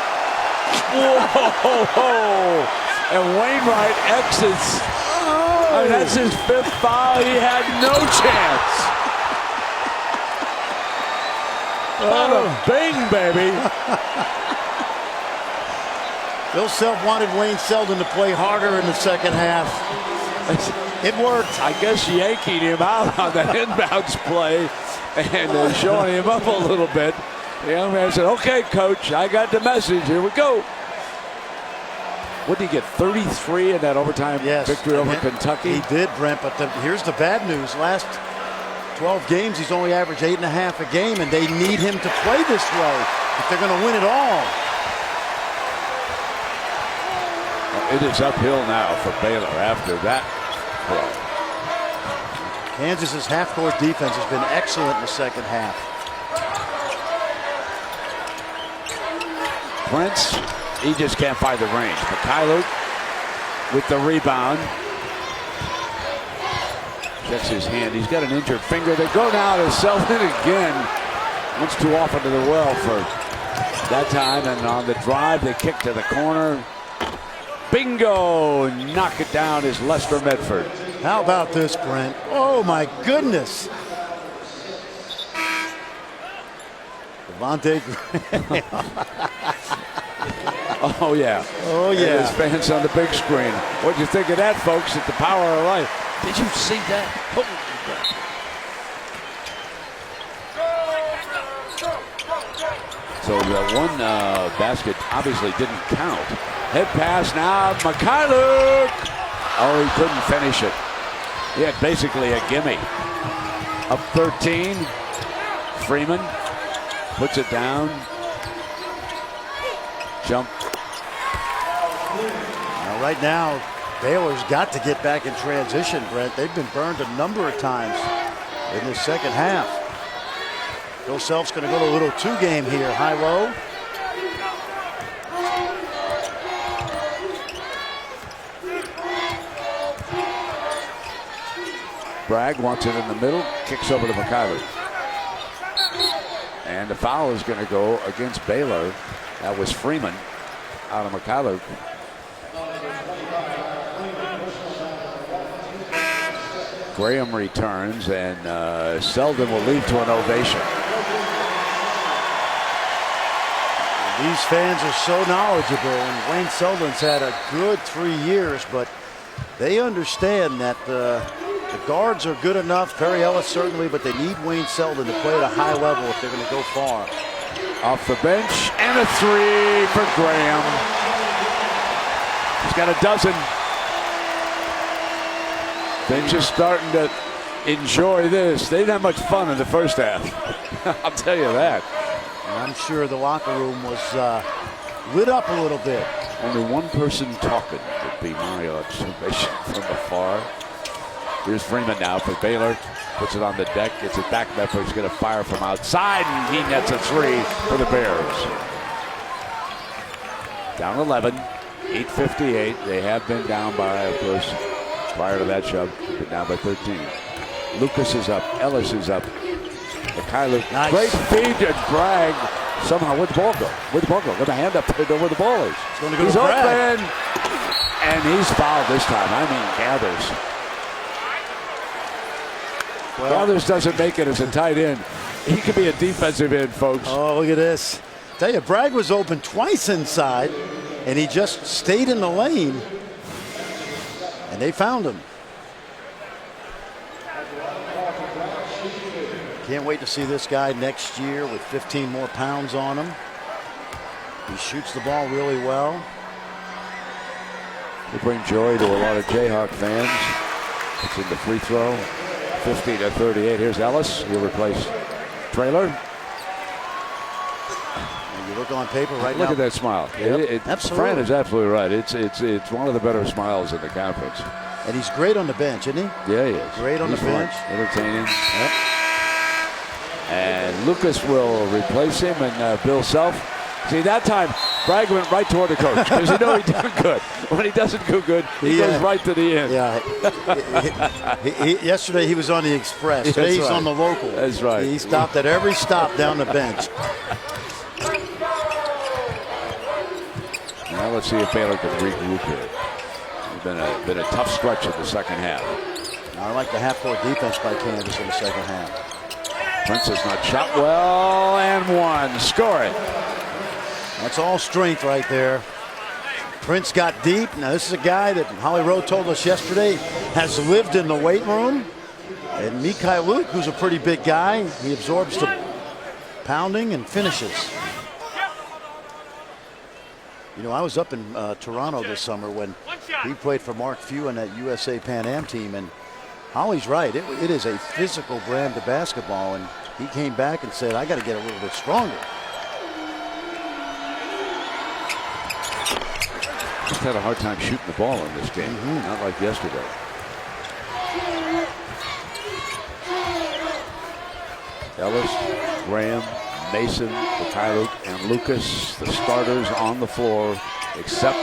Whoa. And Wainwright exits. I mean, that's his 5th foul. He had no chance. Bada bing, baby. Bill Self wanted Wayne Selden to play harder in the second half. It worked. I guess yanking him out on that inbounds play and showing him up a little bit. The young man said, okay, coach, I got the message. Here we go. What did he get, 33 in that overtime victory over Kentucky? He did, Brent, but here's the bad news. Last 12 games, he's only averaged 8.5 a game, and they need him to play this way if they're going to win it all. Well, it is uphill now for Baylor after that play. Kansas's half-court defense has been excellent in the second half. Prince, he just can't find the range. Mikhailuk with the rebound. Checks his hand. He's got an injured finger. They go now to Selden again. Once too often to the well for that time. And on the drive, they kick to the corner. Bingo! Knock it down is Lester Medford. How about this, Brent? Oh, my goodness. Devontae Graham. Oh, yeah. Oh, yeah. And his fans on the big screen. What'd you think of that, folks, at the Power of Life? Did you see that? Oh, so the one basket obviously didn't count. Head pass now, Mikhailuk. Oh, he couldn't finish it. He had basically a gimme. Up 13. Freeman puts it down. Jump. Now, right now, Baylor's got to get back in transition, Brent. They've been burned a number of times in the second half. Bill Self's going to go to a little 2-game here, high-low. Bragg wants it in the middle, kicks over to Mikhailuk. And the foul is going to go against Baylor. That was Freeman out of Mikhailuk. Graham returns, and Selden will lead to an ovation. These fans are so knowledgeable, and Wayne Selden's had a good 3 years, but they understand that the guards are good enough, Perry Ellis certainly, but they need Wayne Selden to play at a high level if they're going to go far. Off the bench, and a 3 for Graham. He's got a dozen. Bench is starting to enjoy this. They didn't have much fun in the first half. I'll tell you that. And I'm sure the locker room was lit up a little bit. Only one person talking would be my observation from afar. Here's Freeman now for Baylor. Puts it on the deck, gets it back. Medford's going to fire from outside, and he nets a 3 for the Bears. Down 11, 8:58. They have been down by, of course, prior to that shove, been down by 13. Lucas is up, Ellis is up. Mikhailuk, nice. Great feed to Bragg. Somehow, where'd the ball go? Where'd the ball go? Got my hand up, I don't know where the ball is. It's going to go he's to Bragg. open, and he's fouled this time. I mean, Gathers. Well, Gathers doesn't make it as a tight end. He could be a defensive end, folks. Oh, look at this. Tell you, Bragg was open twice inside, and he just stayed in the lane. And And they found him. Can't wait to see this guy next year with 15 more pounds on him. He shoots the ball really well. He brings joy to a lot of Jayhawk fans. It's in the free throw. 50-38. Here's Ellis. He'll replace Traylor. And you look on paper right now. Look at that smile. Yep, absolutely. Fran is absolutely right. It's one of the better smiles in the conference. And he's great on the bench, isn't he? Yeah, he is. Great on the bench. Entertaining. Yep. And Lucas will replace him, and Bill Self. See, that time, Bragg went right toward the coach because he knows he's doing good. When he doesn't do good, he goes right to the end. Yeah. Yesterday he was on the Express. Today he's on the local. That's right. He stopped at every stop down the bench. Now let's see if Baylor can regroup here. It's been a tough stretch in the second half. I like the half-court defense by Kansas in the second half. Prince has not shot well, and one. Score it. That's all strength right there. Prince got deep. Now this is a guy that Holly Rowe told us yesterday has lived in the weight room. And Mikhailuk, who's a pretty big guy, he absorbs the pounding and finishes. You know, I was up in Toronto this summer when he played for Mark Few and that USA Pan Am team, and Holly's right. It is a physical brand of basketball, and he came back and said, I got to get a little bit stronger. Just had a hard time shooting the ball in this game, not like yesterday. Ellis, Graham, Mason, Mikhailuk, and Lucas, the starters on the floor, except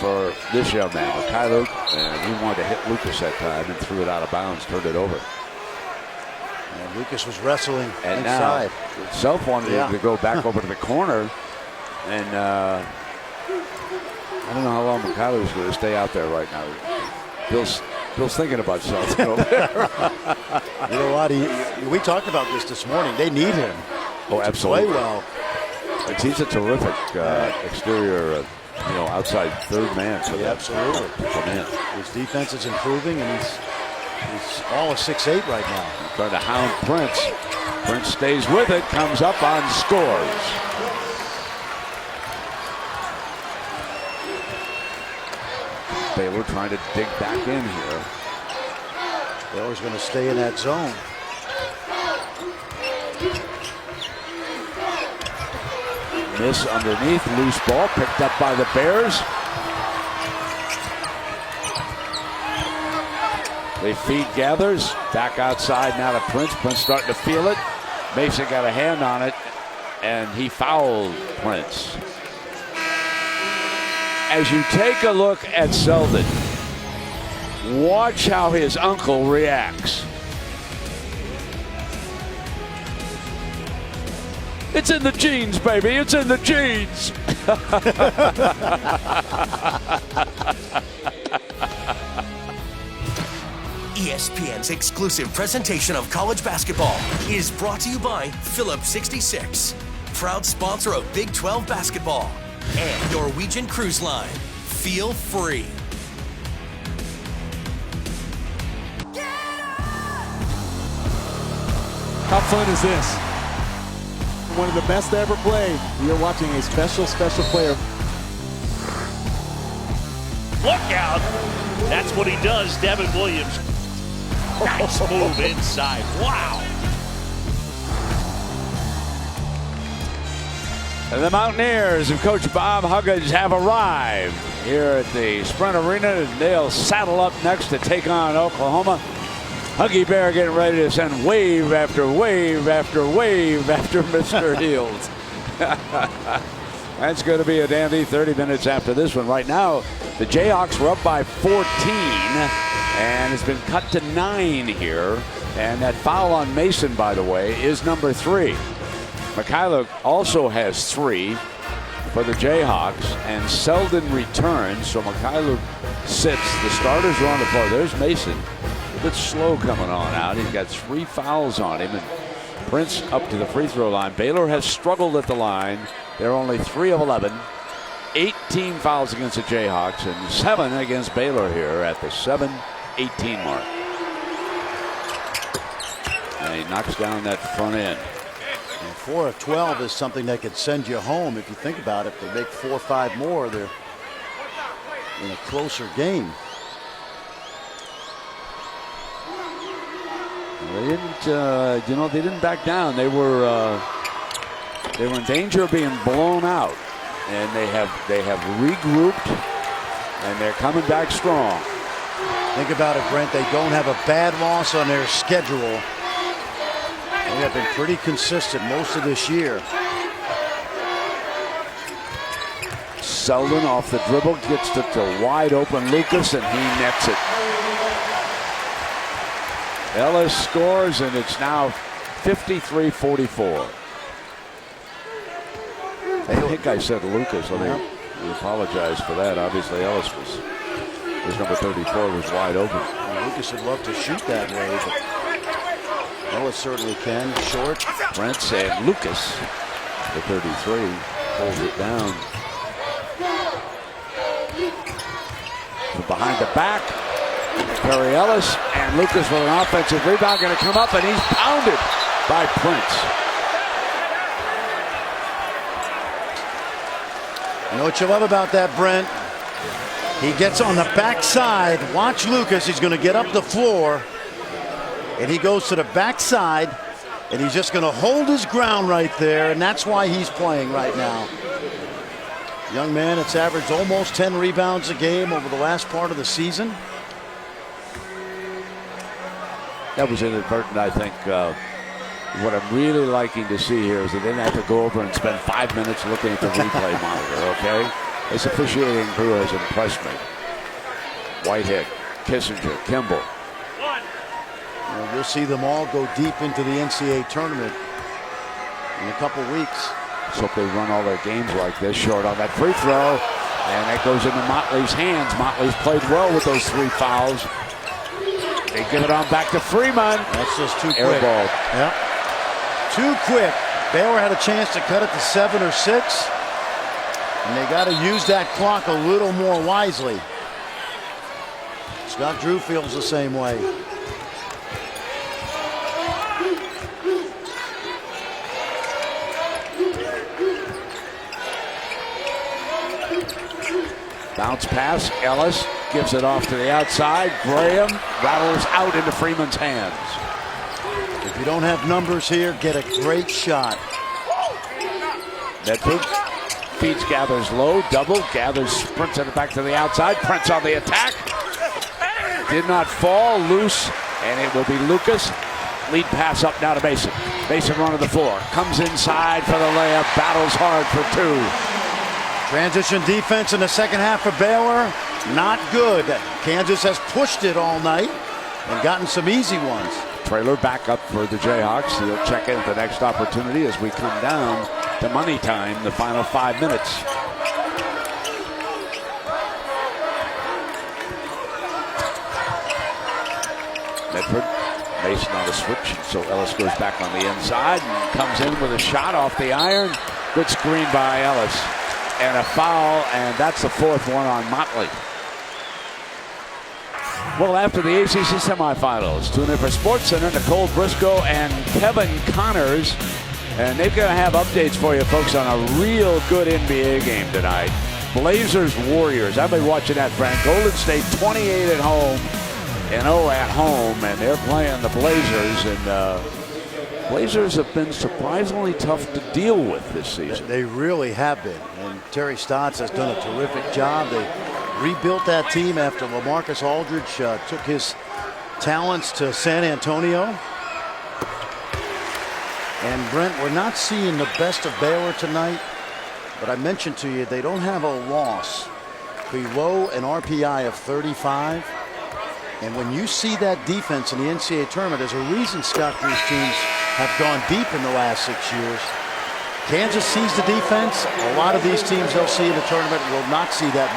for this young man, Mikhailuk, and he wanted to hit Lucas that time and threw it out of bounds, turned it over. And Lucas was wrestling and inside. Now, Self wanted him to go back over to the corner, and I don't know how long Mikhailuk's going to stay out there right now. Bill's thinking about Self over there. You know what? We talked about this morning. They need him. Oh, absolutely. To play well. He's a terrific exterior, outside third man. For absolutely. His defense is improving, and he's all of 6'8" right now. Trying to hound Prince. Prince stays with it, comes up on scores. Baylor trying to dig back in here. Baylor's going to stay in that zone. Miss underneath, loose ball picked up by the Bears. The feed gathers, back outside now to Prince. Prince starting to feel it. Mason got a hand on it, and he fouled Prince. As you take a look at Selden, watch how his uncle reacts. It's in the genes, baby. It's in the genes. ESPN's exclusive presentation of college basketball is brought to you by Phillips 66, proud sponsor of Big 12 basketball, and Norwegian Cruise Line. Feel free. How fun is this? One of the best to ever play. You're watching a special player. Look out! That's what he does, Devin Williams. Nice move inside. Wow! And the Mountaineers of Coach Bob Huggins have arrived here at the Sprint Arena, and they'll saddle up next to take on Oklahoma. Huggy Bear getting ready to send wave after wave after wave after Mr. Heels. That's going to be a dandy 30 minutes after this one. Right now, the Jayhawks were up by 14, and it's been cut to 9 here. And that foul on Mason, by the way, is number 3. Mikhailuk also has 3 for the Jayhawks, and Selden returns, so Mikhailuk sits. The starters are on the floor. There's Mason. A bit slow coming on out. He's got 3 fouls on him, and Prince up to the free throw line. Baylor has struggled at the line. They're only 3 of 11. 18 fouls against the Jayhawks and 7 against Baylor here at the 7:18 mark. And he knocks down that front end. And 4 of 12 is something that could send you home if you think about it. If they make 4 or 5 more, they're in a closer game. They didn't, they didn't back down. They were in danger of being blown out, and they have regrouped, and they're coming back strong. Think about it, Brent. They don't have a bad loss on their schedule. They have been pretty consistent most of this year. Selden off the dribble gets it to wide open Lucas, and he nets it. Ellis scores, and it's now 53-44. I think I said Lucas. Let me apologize for that. Obviously, Ellis was number 34 was wide open. Well, Lucas would love to shoot that way, but Ellis certainly can. Short. Brents and Lucas, the 33, holds it down. From behind the back, Perry Ellis and Lucas with an offensive rebound, going to come up, and he's pounded by Prince. You know what you love about that, Brent? He gets on the backside. Watch Lucas. He's going to get up the floor, and he goes to the backside, and he's just going to hold his ground right there, and that's why he's playing right now. Young man, it's averaged almost 10 rebounds a game over the last part of the season. That was inadvertent, I think. What I'm really liking to see here is they didn't have to go over and spend 5 minutes looking at the replay monitor, okay? This officiating crew has impressed me. Whitehead, Kissinger, Kimball. Well, you'll see them all go deep into the NCAA tournament in a couple weeks. So if they run all their games like this, short on that free throw, and that goes into Motley's hands. Motley's played well with those 3 fouls. They give it on back to Freeman. That's just too quick. Airball. Yep. Too quick. Baylor had a chance to cut it to 7 or 6. And they got to use that clock a little more wisely. Scott Drew feels the same way. Bounce pass. Ellis gives it off to the outside. Graham rattles out into Freeman's hands. If you don't have numbers here, get a great shot. Medford feeds, gathers low, double, gathers, sprints it back to the outside. Prince on the attack. Did not fall, loose, and it will be Lucas. Lead pass up now to Mason. Mason running the floor. Comes inside for the layup. Battles hard for 2. Transition defense in the second half for Baylor. Not good. Kansas has pushed it all night and gotten some easy ones. Trailer back up for the Jayhawks. He'll check in at the next opportunity as we come down to money time, the final 5 minutes. Medford, Mason on the switch, so Ellis goes back on the inside and comes in with a shot off the iron. Good screen by Ellis. And a foul, and that's the 4th one on Motley. Well, after the ACC semifinals, tune in for SportsCenter, Nicole Briscoe and Kevin Connors. And they're going to have updates for you folks on a real good NBA game tonight. Blazers Warriors. I've been watching that, Frank. Golden State 28 at home and 0 at home, and they're playing the Blazers. And Blazers have been surprisingly tough to deal with this season. They really have been. And Terry Stotts has done a terrific job. They rebuilt that team after LaMarcus Aldridge took his talents to San Antonio. And Brent, we're not seeing the best of Baylor tonight, but I mentioned to you they don't have a loss below an RPI of 35. And when you see that defense in the NCAA tournament, there's a reason Scott Drew's teams have gone deep in the last 6 years. Kansas sees the defense. A lot of these teams they'll see in the tournament will not see that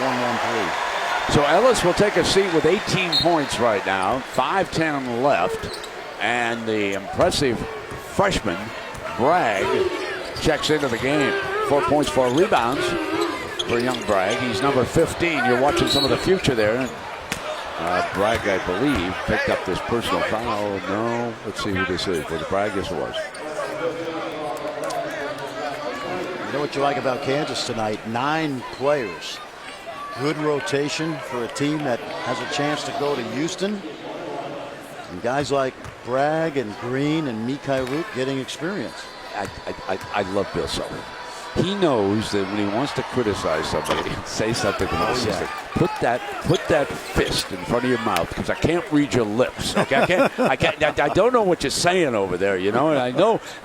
1-1-3. So Ellis will take a seat with 18 points right now, 5:10 left, and the impressive freshman Bragg checks into the game. 4 points, 4 rebounds. for young Bragg. He's number 15. You're watching some of the future there. Bragg, I believe, picked up this personal foul. No, let's see who this is. Was it Bragg? Yes, it was. You know what you like about Kansas tonight? 9 players. Good rotation for a team that has a chance to go to Houston. And guys like Bragg and Green and Mikhail Root getting experience. I love Bill Self. He knows that when he wants to criticize somebody and say something to the assistant, put that fist in front of your mouth, because I can't read your lips. Okay, I don't know what you're saying over there, you know. And I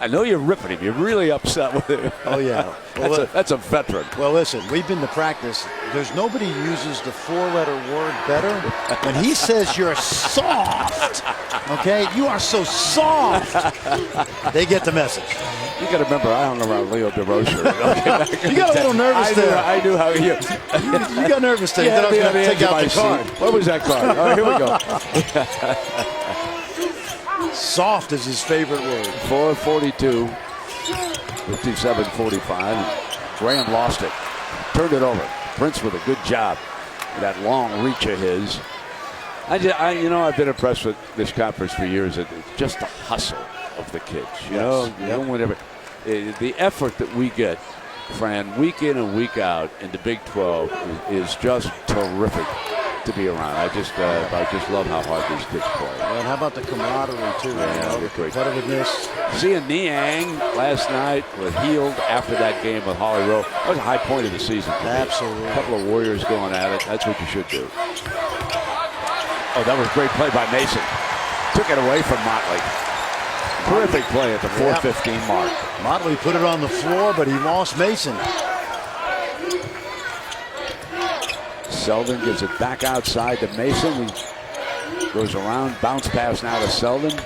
know you're ripping him. You're really upset with him. Oh yeah, well, that's a veteran. Well, listen, we've been to practice. There's nobody uses the 4-letter word better. When he says you're soft, okay, you are so soft. They get the message. You got to remember, I hung around Leo DeRocher. You got a little nervous there. I knew how you got nervous there. Yeah, I was going to take out the card. What was that card? All right, here we go. Soft is his favorite word. 4:42, 57-45. Graham lost it. Turned it over. Prince with a good job. That long reach of his. I've been impressed with this conference for years. It's just the hustle of the kids. You know, whatever. The effort that we get, Fran, week in and week out in the Big 12 is just terrific to be around. I just love how hard these kids play. And how about the camaraderie too? Yeah, great. Competitiveness. Seeing Niang last night was healed after that game with Holly Rowe. That was a high point of the season. Absolutely. A couple of Warriors going at it. That's what you should do. Oh, that was a great play by Mason. Took it away from Motley. Terrific play at the 4:15 mark. Motley put it on the floor, but he lost Mason. Selden gives it back outside to Mason. He goes around, bounce pass now to Selden.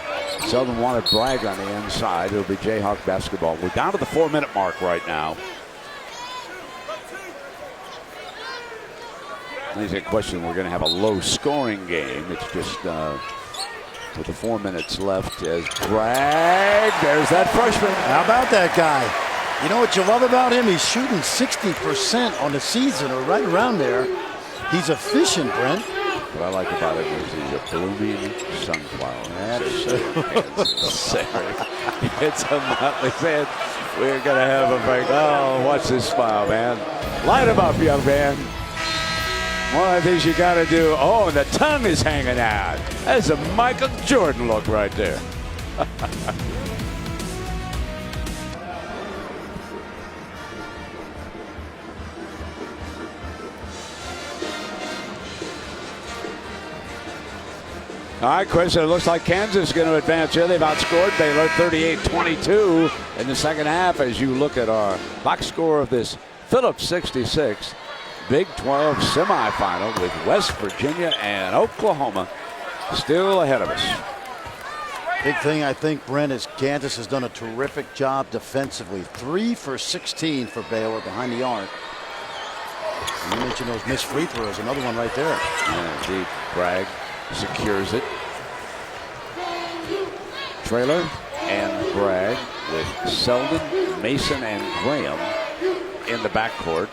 Selden wanted Bragg on the inside. It'll be Jayhawk basketball. We're down to the 4-minute mark right now. There's a question. We're going to have a low-scoring game. It's just with the 4 minutes left as Bragg. There's that freshman. How about that guy? You know what you love about him? He's shooting 60% on the season, or right around there. He's efficient, Brent. What I like about it is he's a blooming sunflower. It's a Motley fan. We're going to have a break. Oh, watch this smile, man. Light him up, young man. One of the things you got to do. Oh, and the tongue is hanging out. That's a Michael Jordan look right there. All right, Chris, it looks like Kansas is going to advance here. They've outscored Baylor 38-22 in the second half. As you look at our box score of this Phillips 66 Big 12 semifinal with West Virginia and Oklahoma still ahead of us. Big thing, I think, Brent, is Kansas has done a terrific job defensively. 3 for 16 for Baylor behind the arc. And you mentioned those missed free throws. Another one right there. Yeah, indeed. Bragg secures it. Traylor and Bragg with Selden, Mason, and Graham in the backcourt.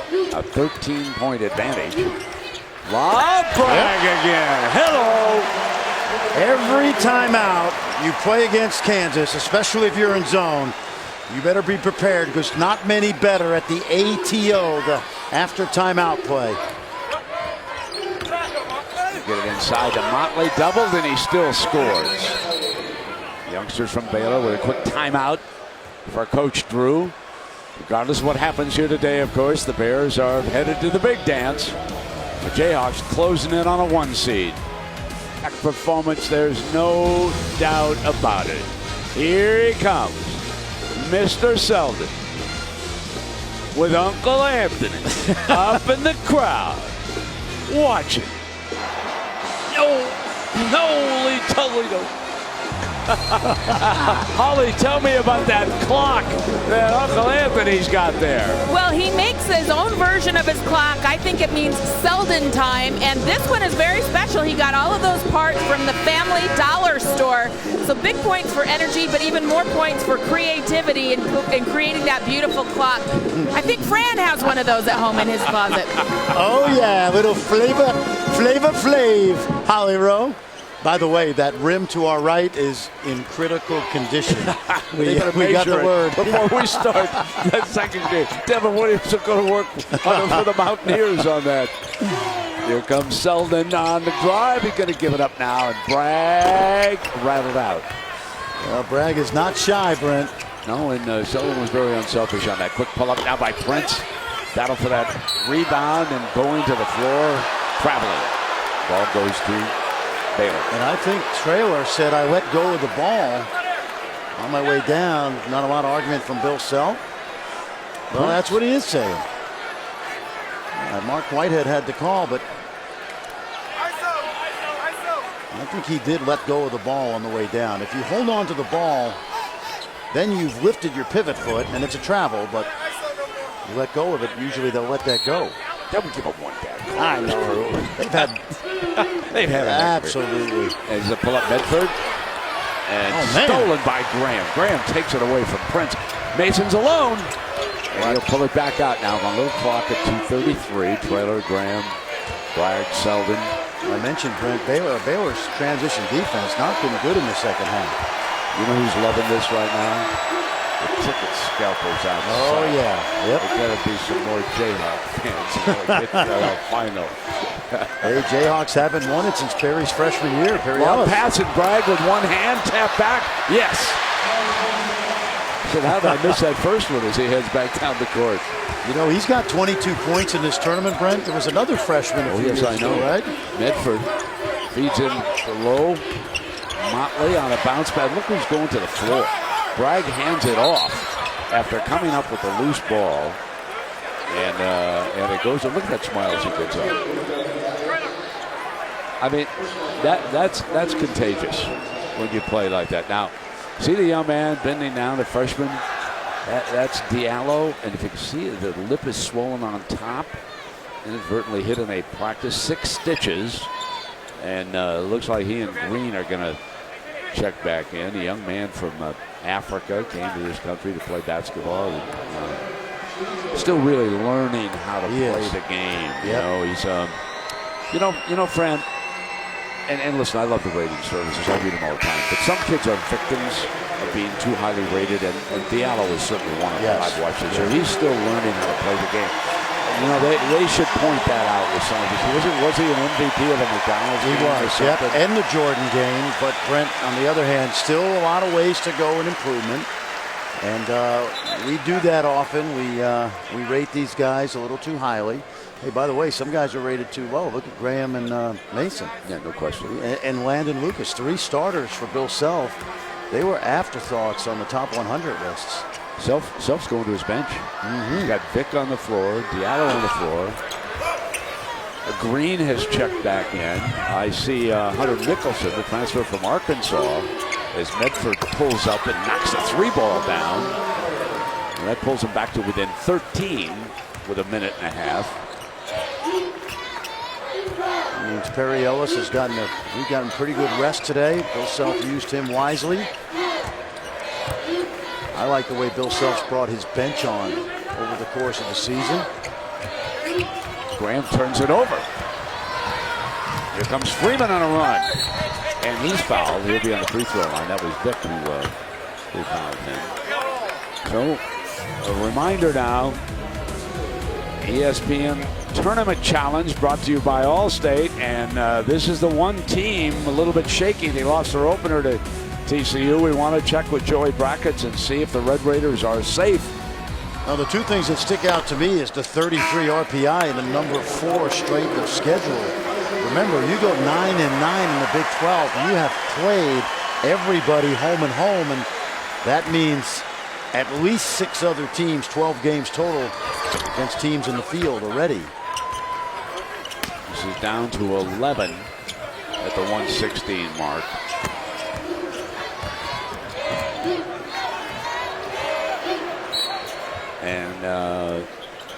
A 13-point advantage. Lob, Bragg again. Hello. Every timeout you play against Kansas, especially if you're in zone, you better be prepared, because not many better at the ATO, the after timeout play. Get it inside to Motley, doubled, and he still scores. Youngsters from Baylor with a quick timeout for Coach Drew. Regardless of what happens here today, of course, the Bears are headed to the big dance. The Jayhawks closing in on a 1 seed. Back performance, there's no doubt about it. Here he comes, Mr. Selden, with Uncle Anthony up in the crowd, watching. Holy Toledo. Holly, tell me about that clock that Uncle Anthony's got there. Well, he makes his own version of his clock. I think it means Selden time, and this one is very special. He got all of those parts from from the Family Dollar store. So big points for energy, but even more points for creativity in creating that beautiful clock. I think Fran has one of those at home in his closet. Oh yeah, little Flavor Flav, Holly Rowe. By the way, that rim to our right is in critical condition. we got the word. Before we start that second game, Devin Williams will go to work for the Mountaineers on that. Here comes Selden on the drive. He's going to give it up now, and Bragg rattled out. Well, Bragg is not shy, Brent. No, and Selden was very unselfish on that. Quick pull-up now by Prince. Battle for that rebound and going to the floor, traveling. Ball goes to Baylor. And I think Traylor said, I let go of the ball on my way down. Not a lot of argument from Bill Self. Well, that's what he is saying. Mark Whitehead had the call, but I think he did let go of the ball on the way down. If you hold on to the ball, then you've lifted your pivot foot, and it's a travel, but you let go of it, usually they'll let that go. That would give up one gag. I know. They've had it. Absolutely. And he's a pull-up Medford. And stolen by Graham. Graham takes it away from Prince. Mason's alone. And he'll pull it back out now on a little clock at 2:33. Traylor, Graham, Bragg, Selden. I mentioned Brent Baylor's transition defense not been good in the second half. You know who's loving this right now? The ticket scalpers outside. Oh, yeah. Yep. There's got to be some more Jayhawks fans get that final. Hey, Jayhawks haven't won it since Perry's freshman year. Perry Ellis. Pass and Bragg with one hand, tap back. Yes. So how did I miss that first one as he heads back down the court? You know, he's got 22 points in this tournament, Brent. There was another freshman a few years ago, right? Medford feeds in below. Motley on a bounce pad. Look who's going to the floor. Bragg hands it off after coming up with a loose ball. And it goes, and look at that smile as he gets up. I mean, that's contagious when you play like that. Now, see the young man bending down, the freshman? That's Diallo, and if you can see the lip is swollen on top, inadvertently hit in a practice, 6 stitches, and looks like he and Green are going to check back in. A young man from Africa came to this country to play basketball. And, still really learning how to play the game. You know, he's you know, Fran. And listen, I love the rating services. I read them all the time. But some kids are victims of being too highly rated, and Diallo is certainly one of them. I've watched this. So he's still learning how to play the game. You know, they should point that out with some of these. Was he an MVP of the McDonald's? He was, and the Jordan game. But Brent, on the other hand, still a lot of ways to go in improvement. And we do that often. We rate these guys a little too highly. Hey, by the way, some guys are rated too low. Look at Graham and Mason. Yeah, no question. And Landon Lucas, 3 starters for Bill Self. They were afterthoughts on the top 100 lists. Self's going to his bench. He's got Vic on the floor, Diallo on the floor. Green has checked back in. I see Hunter Nicholson, the transfer from Arkansas, as Medford pulls up and knocks the 3-ball down. And that pulls him back to within 13 with a minute and a half. Means Perry Ellis has gotten pretty good rest today. Bill Self used him wisely. I like the way Bill Self's brought his bench on over the course of the season. Graham turns it over. Here comes Freeman on a run. And he's fouled. He'll be on the free throw line. That was Vic who fouled him. So a reminder now, ESPN Tournament Challenge brought to you by Allstate, and this is the one team a little bit shaky. They lost their opener to TCU. We want to check with Joey Brackets and see if the Red Raiders are safe. Now, the 2 things that stick out to me is the 33 RPI and the number 4 strength of schedule. Remember, you go 9-9 in the Big 12, and you have played everybody home and home, and that means at least 6 other teams, 12 games total against teams in the field already. This is down to 11 at the 116 mark. And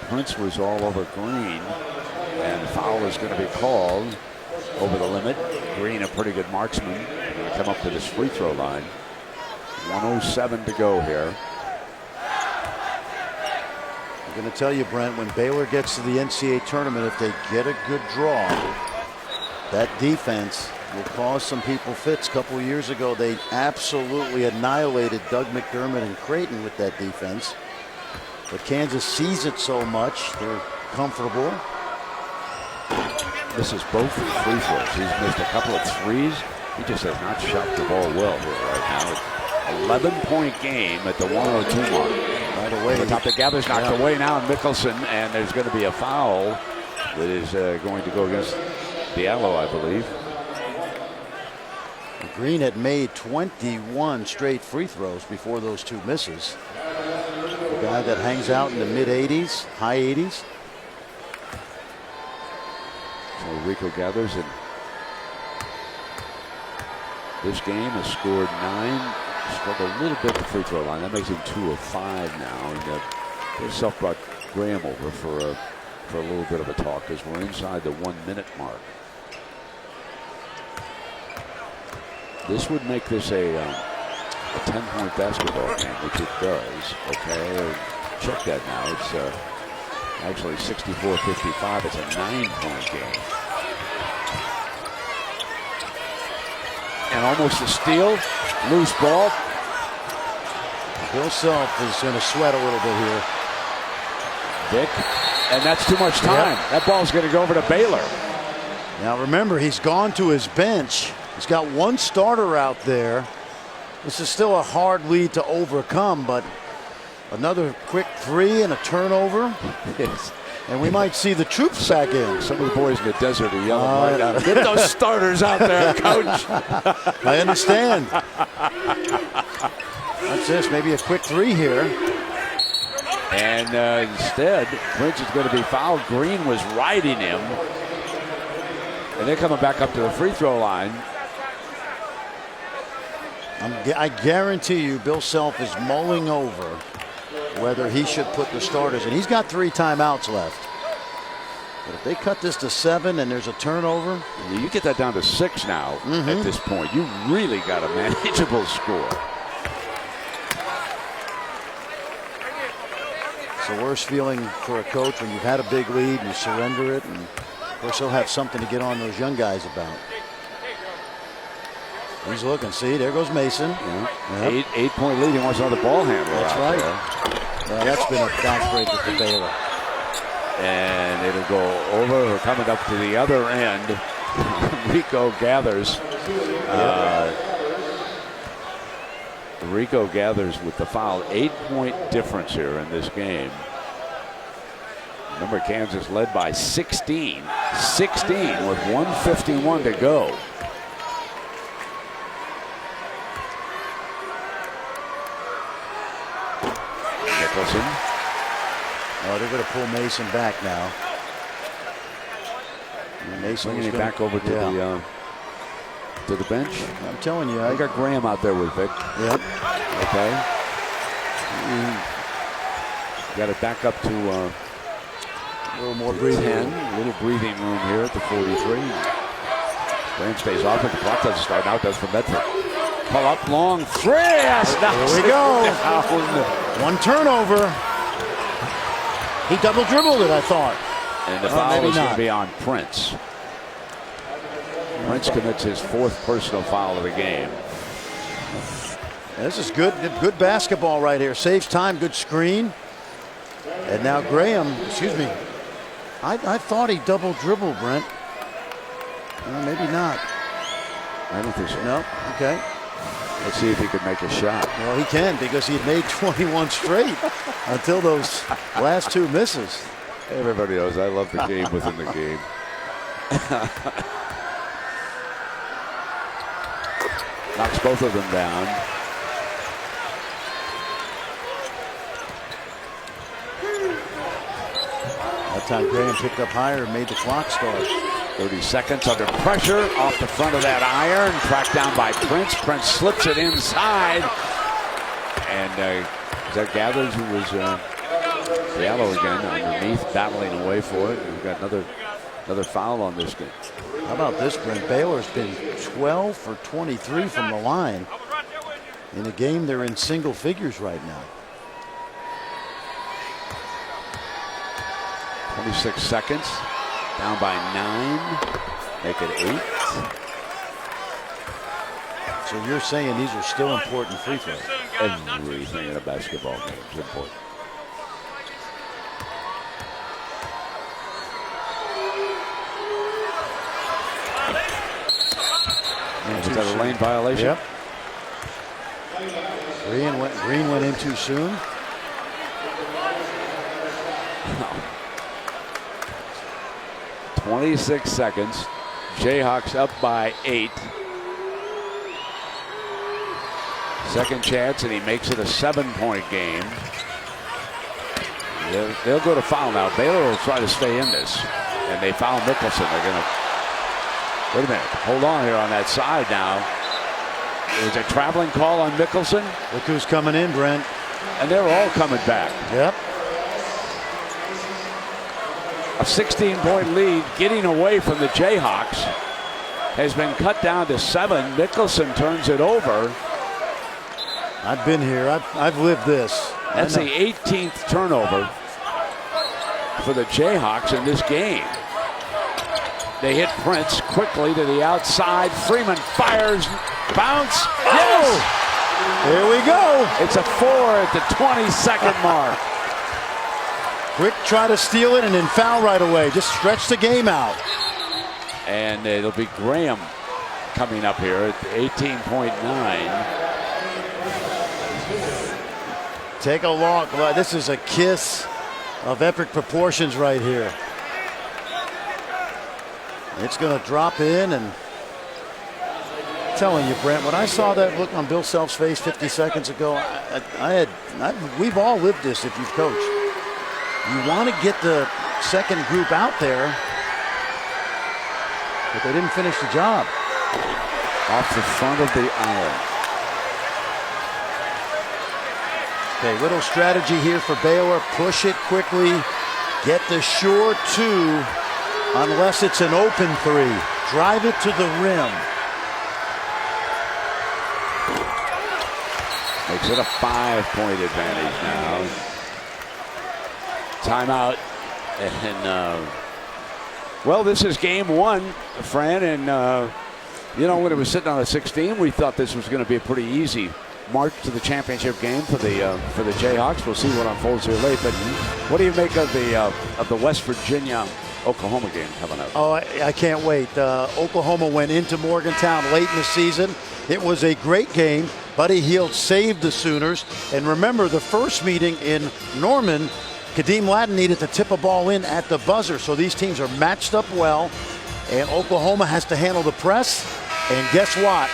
Prince was all over Green, and foul is going to be called over the limit. Green, a pretty good marksman. He's going to come up to this free throw line. 1:07 to go here. I'm going to tell you, Brent, when Baylor gets to the NCAA tournament, if they get a good draw, that defense will cause some people fits. A couple of years ago, they absolutely annihilated Doug McDermott and Creighton with that defense. But Kansas sees it so much, they're comfortable. This is both free throws. He's missed a couple of threes. He just has not shot the ball well here right now. It's 11-point game at the 1:02 mark. Right away. The top that Gathers knocked away now, and Mickelson, and there's going to be a foul that is going to go against Diallo, I believe. Green had made 21 straight free throws before those two misses. A guy that hangs out in the mid-80s, high 80s. So Rico Gathers in this game has scored 9. Struggled a little bit at the free throw line. That makes him 2 of 5 now. And himself brought Graham over for a little bit of a talk as we're inside the 1-minute mark. This would make this a 10-point basketball game, which it does. Okay, check that now. It's actually 64-55. It's a 9-point game. And almost a steal. Loose ball. Bill Self is going to sweat a little bit here. Dick. And that's too much time. Yep. That ball's going to go over to Baylor. Now remember, he's gone to his bench. He's got one starter out there. This is still a hard lead to overcome, but another quick three and a turnover. Yes. And we might see the troops back in. Some of the boys in the desert are yelling right out. Get those starters out there, coach. I understand. That's this. Maybe a quick three here. And instead, Prince is going to be fouled. Green was riding him. And they're coming back up to the free throw line. I guarantee you Bill Self is mulling over whether he should put the starters in. He's got 3 timeouts left. But if they cut this to 7 and there's a turnover. You get that down to 6 now at this point. You really got a manageable score. It's the worst feeling for a coach when you've had a big lead and you surrender it. And of course he'll have something to get on those young guys about. He's looking. See, there goes Mason. Yep. 8-point lead. He wants another ball handler. That's right. Well, that's been a backbreaker for Baylor. And it'll go over or coming up to the other end. Rico Gathers. Rico Gathers with the foul. 8-point difference here in this game. Remember, Kansas led by 16. 16 with 1:51 to go. Nicholson. Oh, they're going to pull Mason back now. Mason bringing it back over to the bench. I'm telling you, I got Graham out there with Vic. Yep. Okay. Got it back up to a little more breathing 10. room. A little breathing room here at the 43. Graham stays off, but the clock doesn't start now. It does for Medford. Pull up long three. There we go. One turnover. He double dribbled it, I thought. And the foul is going to be on Prince. Prince commits his 4th personal foul of the game. This is good basketball right here. Saves time, good screen. And now Graham, excuse me. I thought he double dribbled, Brent. Maybe not. I don't think so. No, okay. Let's see if he can make a shot. Well, he can because he made 21 straight until those last 2 misses. Everybody knows I love the game within the game. Knocks both of them down. That time Graham picked up higher and made the clock start. 30 seconds under pressure off the front of that iron. Tracked down by Prince. Prince slips it inside. And is that Gathers who was Diallo again underneath, battling away for it. We've got another Another foul on this game. How about this, Brent? Baylor's been 12 for 23 from the line. In a game, they're in single figures right now. 26 seconds. Down by 9. Make it 8. So you're saying these are still important free throws? Everything in a basketball game is important. Was that a lane violation? Yep. Green went in too soon. 26 seconds. Jayhawks up by 8. Second chance, and he makes it a 7-point game. They'll go to foul now. Baylor will try to stay in this. And they foul Mickelson. They're going to... Wait a minute. Hold on here on that side now. There's a traveling call on Mickelson. Look who's coming in, Brent. And they're all coming back. Yep. A 16-point lead getting away from the Jayhawks has been cut down to 7. Mickelson turns it over. I've been here. I've lived this. That's the 18th turnover for the Jayhawks in this game. They hit Prince quickly to the outside. Freeman fires. Bounce. Yes! Here we go. It's a 4 at the 22nd mark. Quick try to steal it and then foul right away. Just stretch the game out. And it'll be Graham coming up here at 18.9. Take a look. This is a kiss of epic proportions right here. It's going to drop in, and I'm telling you, Brent, when I saw that look on Bill Self's face 50 seconds ago, we've all lived this if you've coached. You want to get the second group out there, but they didn't finish the job. Off the front of the iron. Okay, little strategy here for Baylor. Push it quickly. Get the short 2 unless it's an open 3. Drive it to the rim. Makes it a 5-point advantage now. Timeout. And, well, this is game 1, Fran. And, you know, when it was sitting on a 16, we thought this was going to be a pretty easy march to the championship game for the Jayhawks. We'll see what unfolds here late. But what do you make of the West Virginia Oklahoma game coming up? Oh, I can't wait. Oklahoma went into Morgantown late in the season. It was a great game. Buddy Hield saved the Sooners. And remember, the first meeting in Norman, Kadeem Ladin needed to tip a ball in at the buzzer. So these teams are matched up well. And Oklahoma has to handle the press. And guess what?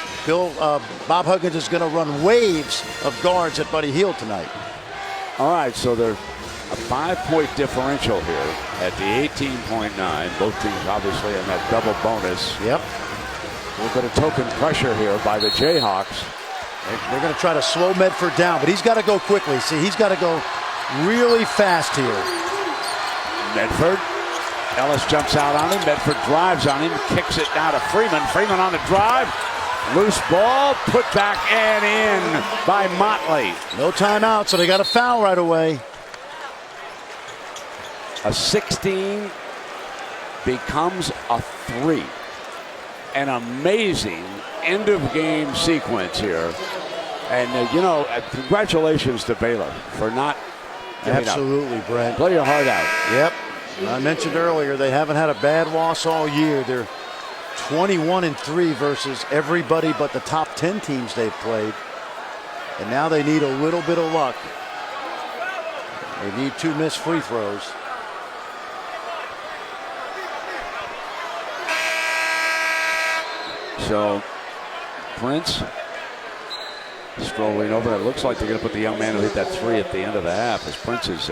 Bob Huggins is going to run waves of guards at Buddy Hield tonight. All right, so they're a 5-point differential here at the 18.9. Both teams obviously in that double bonus. Yep. A little bit of token pressure here by the Jayhawks. They're going to try to slow Medford down, but he's got to go quickly. See, he's got to go really fast here. Medford. Ellis jumps out on him. Medford drives on him, kicks it now to Freeman. Freeman on the drive. Loose ball, put back and in by Motley. No timeout, so they got a foul right away. A 16 becomes a 3. An amazing end of game sequence here. And, you know, congratulations to Baylor for not giving Absolutely, up. Brent. Play your heart out. Yep. I mentioned earlier they haven't had a bad loss all year. They're 21-3 versus everybody but the top 10 teams they've played. And now they need a little bit of luck. They need 2 missed free throws. So Prince strolling over. It looks like they're going to put the young man who hit that 3 at the end of the half as Prince is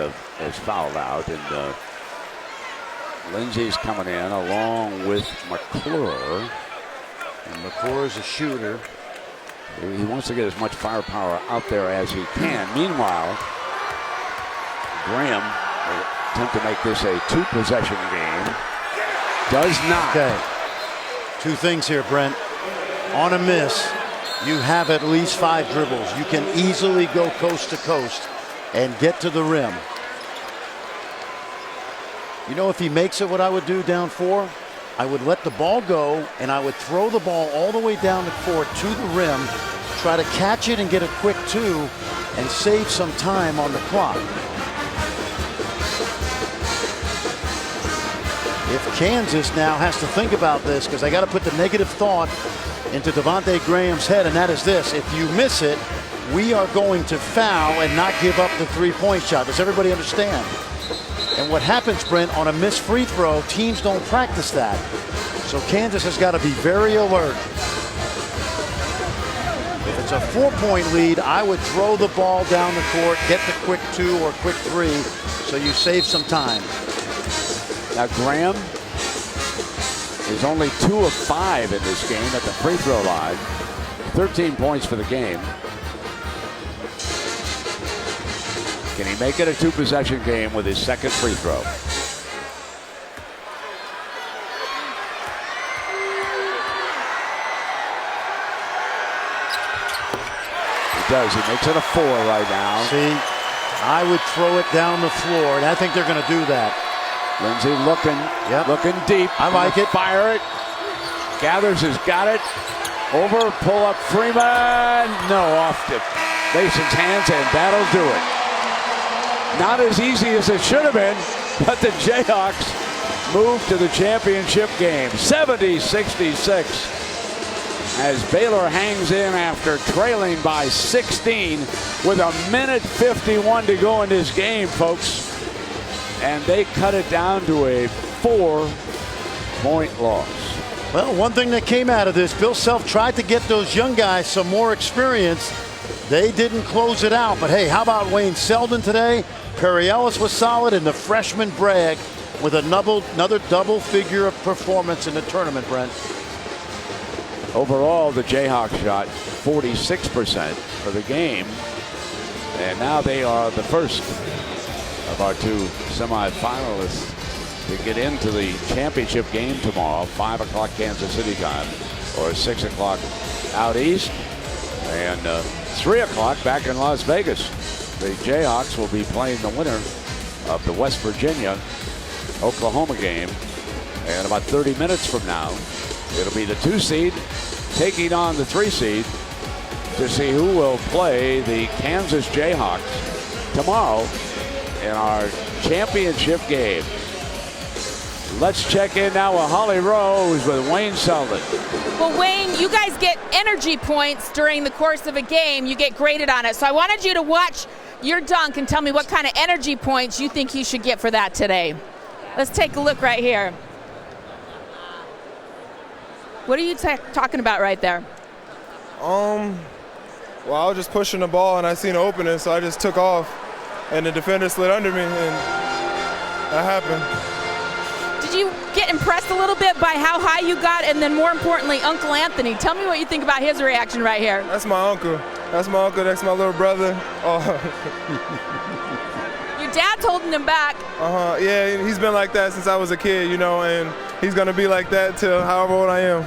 fouled out. And Lindsey's coming in along with McClure. And McClure is a shooter. He wants to get as much firepower out there as he can. Meanwhile, Graham will attempt to make this a 2-possession game. Does not. Okay. Two things here, Brent. On a miss, you have at least 5 dribbles. You can easily go coast to coast and get to the rim. You know, if he makes it, what I would do down 4? I would let the ball go, and I would throw the ball all the way down the court to the rim, try to catch it and get a quick 2, and save some time on the clock. If Kansas now has to think about this, because I got to put the negative thought into Devontae Graham's head, and that is this: if you miss it, we are going to foul and not give up the 3-point shot. Does everybody understand? And what happens, Brent, on a missed free throw, teams don't practice that. So Kansas has got to be very alert. If it's a 4-point lead, I would throw the ball down the court, get the quick 2 or quick 3, so you save some time. Now Graham is only 2 of 5 in this game at the free throw line. 13 points for the game. Can he make it a 2-possession game with his second free throw? He does. He makes it a 4 right now. See, I would throw it down the floor, and I think they're going to do that. Lindsey looking deep. I like it. Fire it. Gathers has got it. Over, pull up Freeman. No, off to Mason's hands, and that'll do it. Not as easy as it should have been, but the Jayhawks move to the championship game. 70-66 as Baylor hangs in after trailing by 16 with 1:51 to go in this game, folks. And they cut it down to a 4-point loss. Well, one thing that came out of this, Bill Self tried to get those young guys some more experience. They didn't close it out. But hey, how about Wayne Selden today? Perry Ellis was solid, and the freshman Bragg with another double-figure performance in the tournament, Brent. Overall, the Jayhawks shot 46% for the game. And now they are the first of our 2 semifinalists to get into the championship game tomorrow, 5 o'clock Kansas City time, or 6 o'clock out east, and 3 o'clock back in Las Vegas. The Jayhawks will be playing the winner of the West Virginia-Oklahoma game, and about 30 minutes from now, it'll be the 2 seed taking on the 3 seed to see who will play the Kansas Jayhawks tomorrow in our championship game. Let's check in now with Holly Rose with Wayne Selden. Well, Wayne, you guys get energy points during the course of a game. You get graded on it. So I wanted you to watch your dunk and tell me what kind of energy points you think he should get for that today. Let's take a look right here. What are you talking about right there? Well, I was just pushing the ball and I seen an opening, so I just took off, and the defender slid under me, and that happened. Did you get impressed a little bit by how high you got, and then more importantly, Uncle Anthony? Tell me what you think about his reaction right here. That's my uncle. That's my uncle. That's my little brother. Oh. Your dad's holding him back. Yeah, he's been like that since I was a kid, you know, and he's going to be like that till however old I am.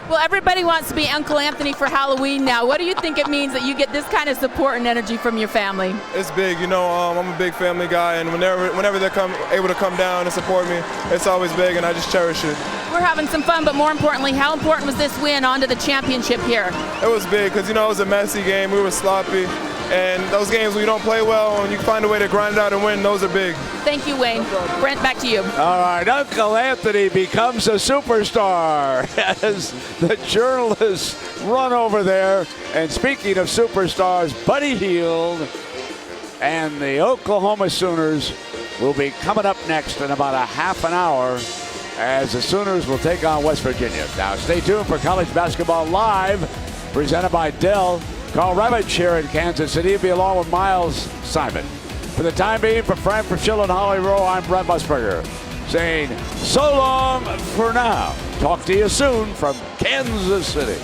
Well, everybody wants to be Uncle Anthony for Halloween now. What do you think it means that you get this kind of support and energy from your family? It's big, you know. I'm a big family guy, and whenever they're able to come down and support me, it's always big, and I just cherish it. We're having some fun, but more importantly, how important was this win onto the championship here? It was big because, you know, it was a messy game. We were sloppy, and those games where you don't play well and you find a way to grind it out and win, those are big. Thank you, Wayne. Brent, back to you. All right, Uncle Anthony becomes a superstar as the journalists run over there. And speaking of superstars, Buddy Hield and the Oklahoma Sooners will be coming up next in about a half an hour as the Sooners will take on West Virginia. Now, stay tuned for College Basketball Live, presented by Dell. Carl Ravitch here in Kansas City. He'll be along with Miles Simon. For the time being, for Frank Priscilla and Holly Rowe, I'm Brent Musburger, saying so long for now. Talk to you soon from Kansas City.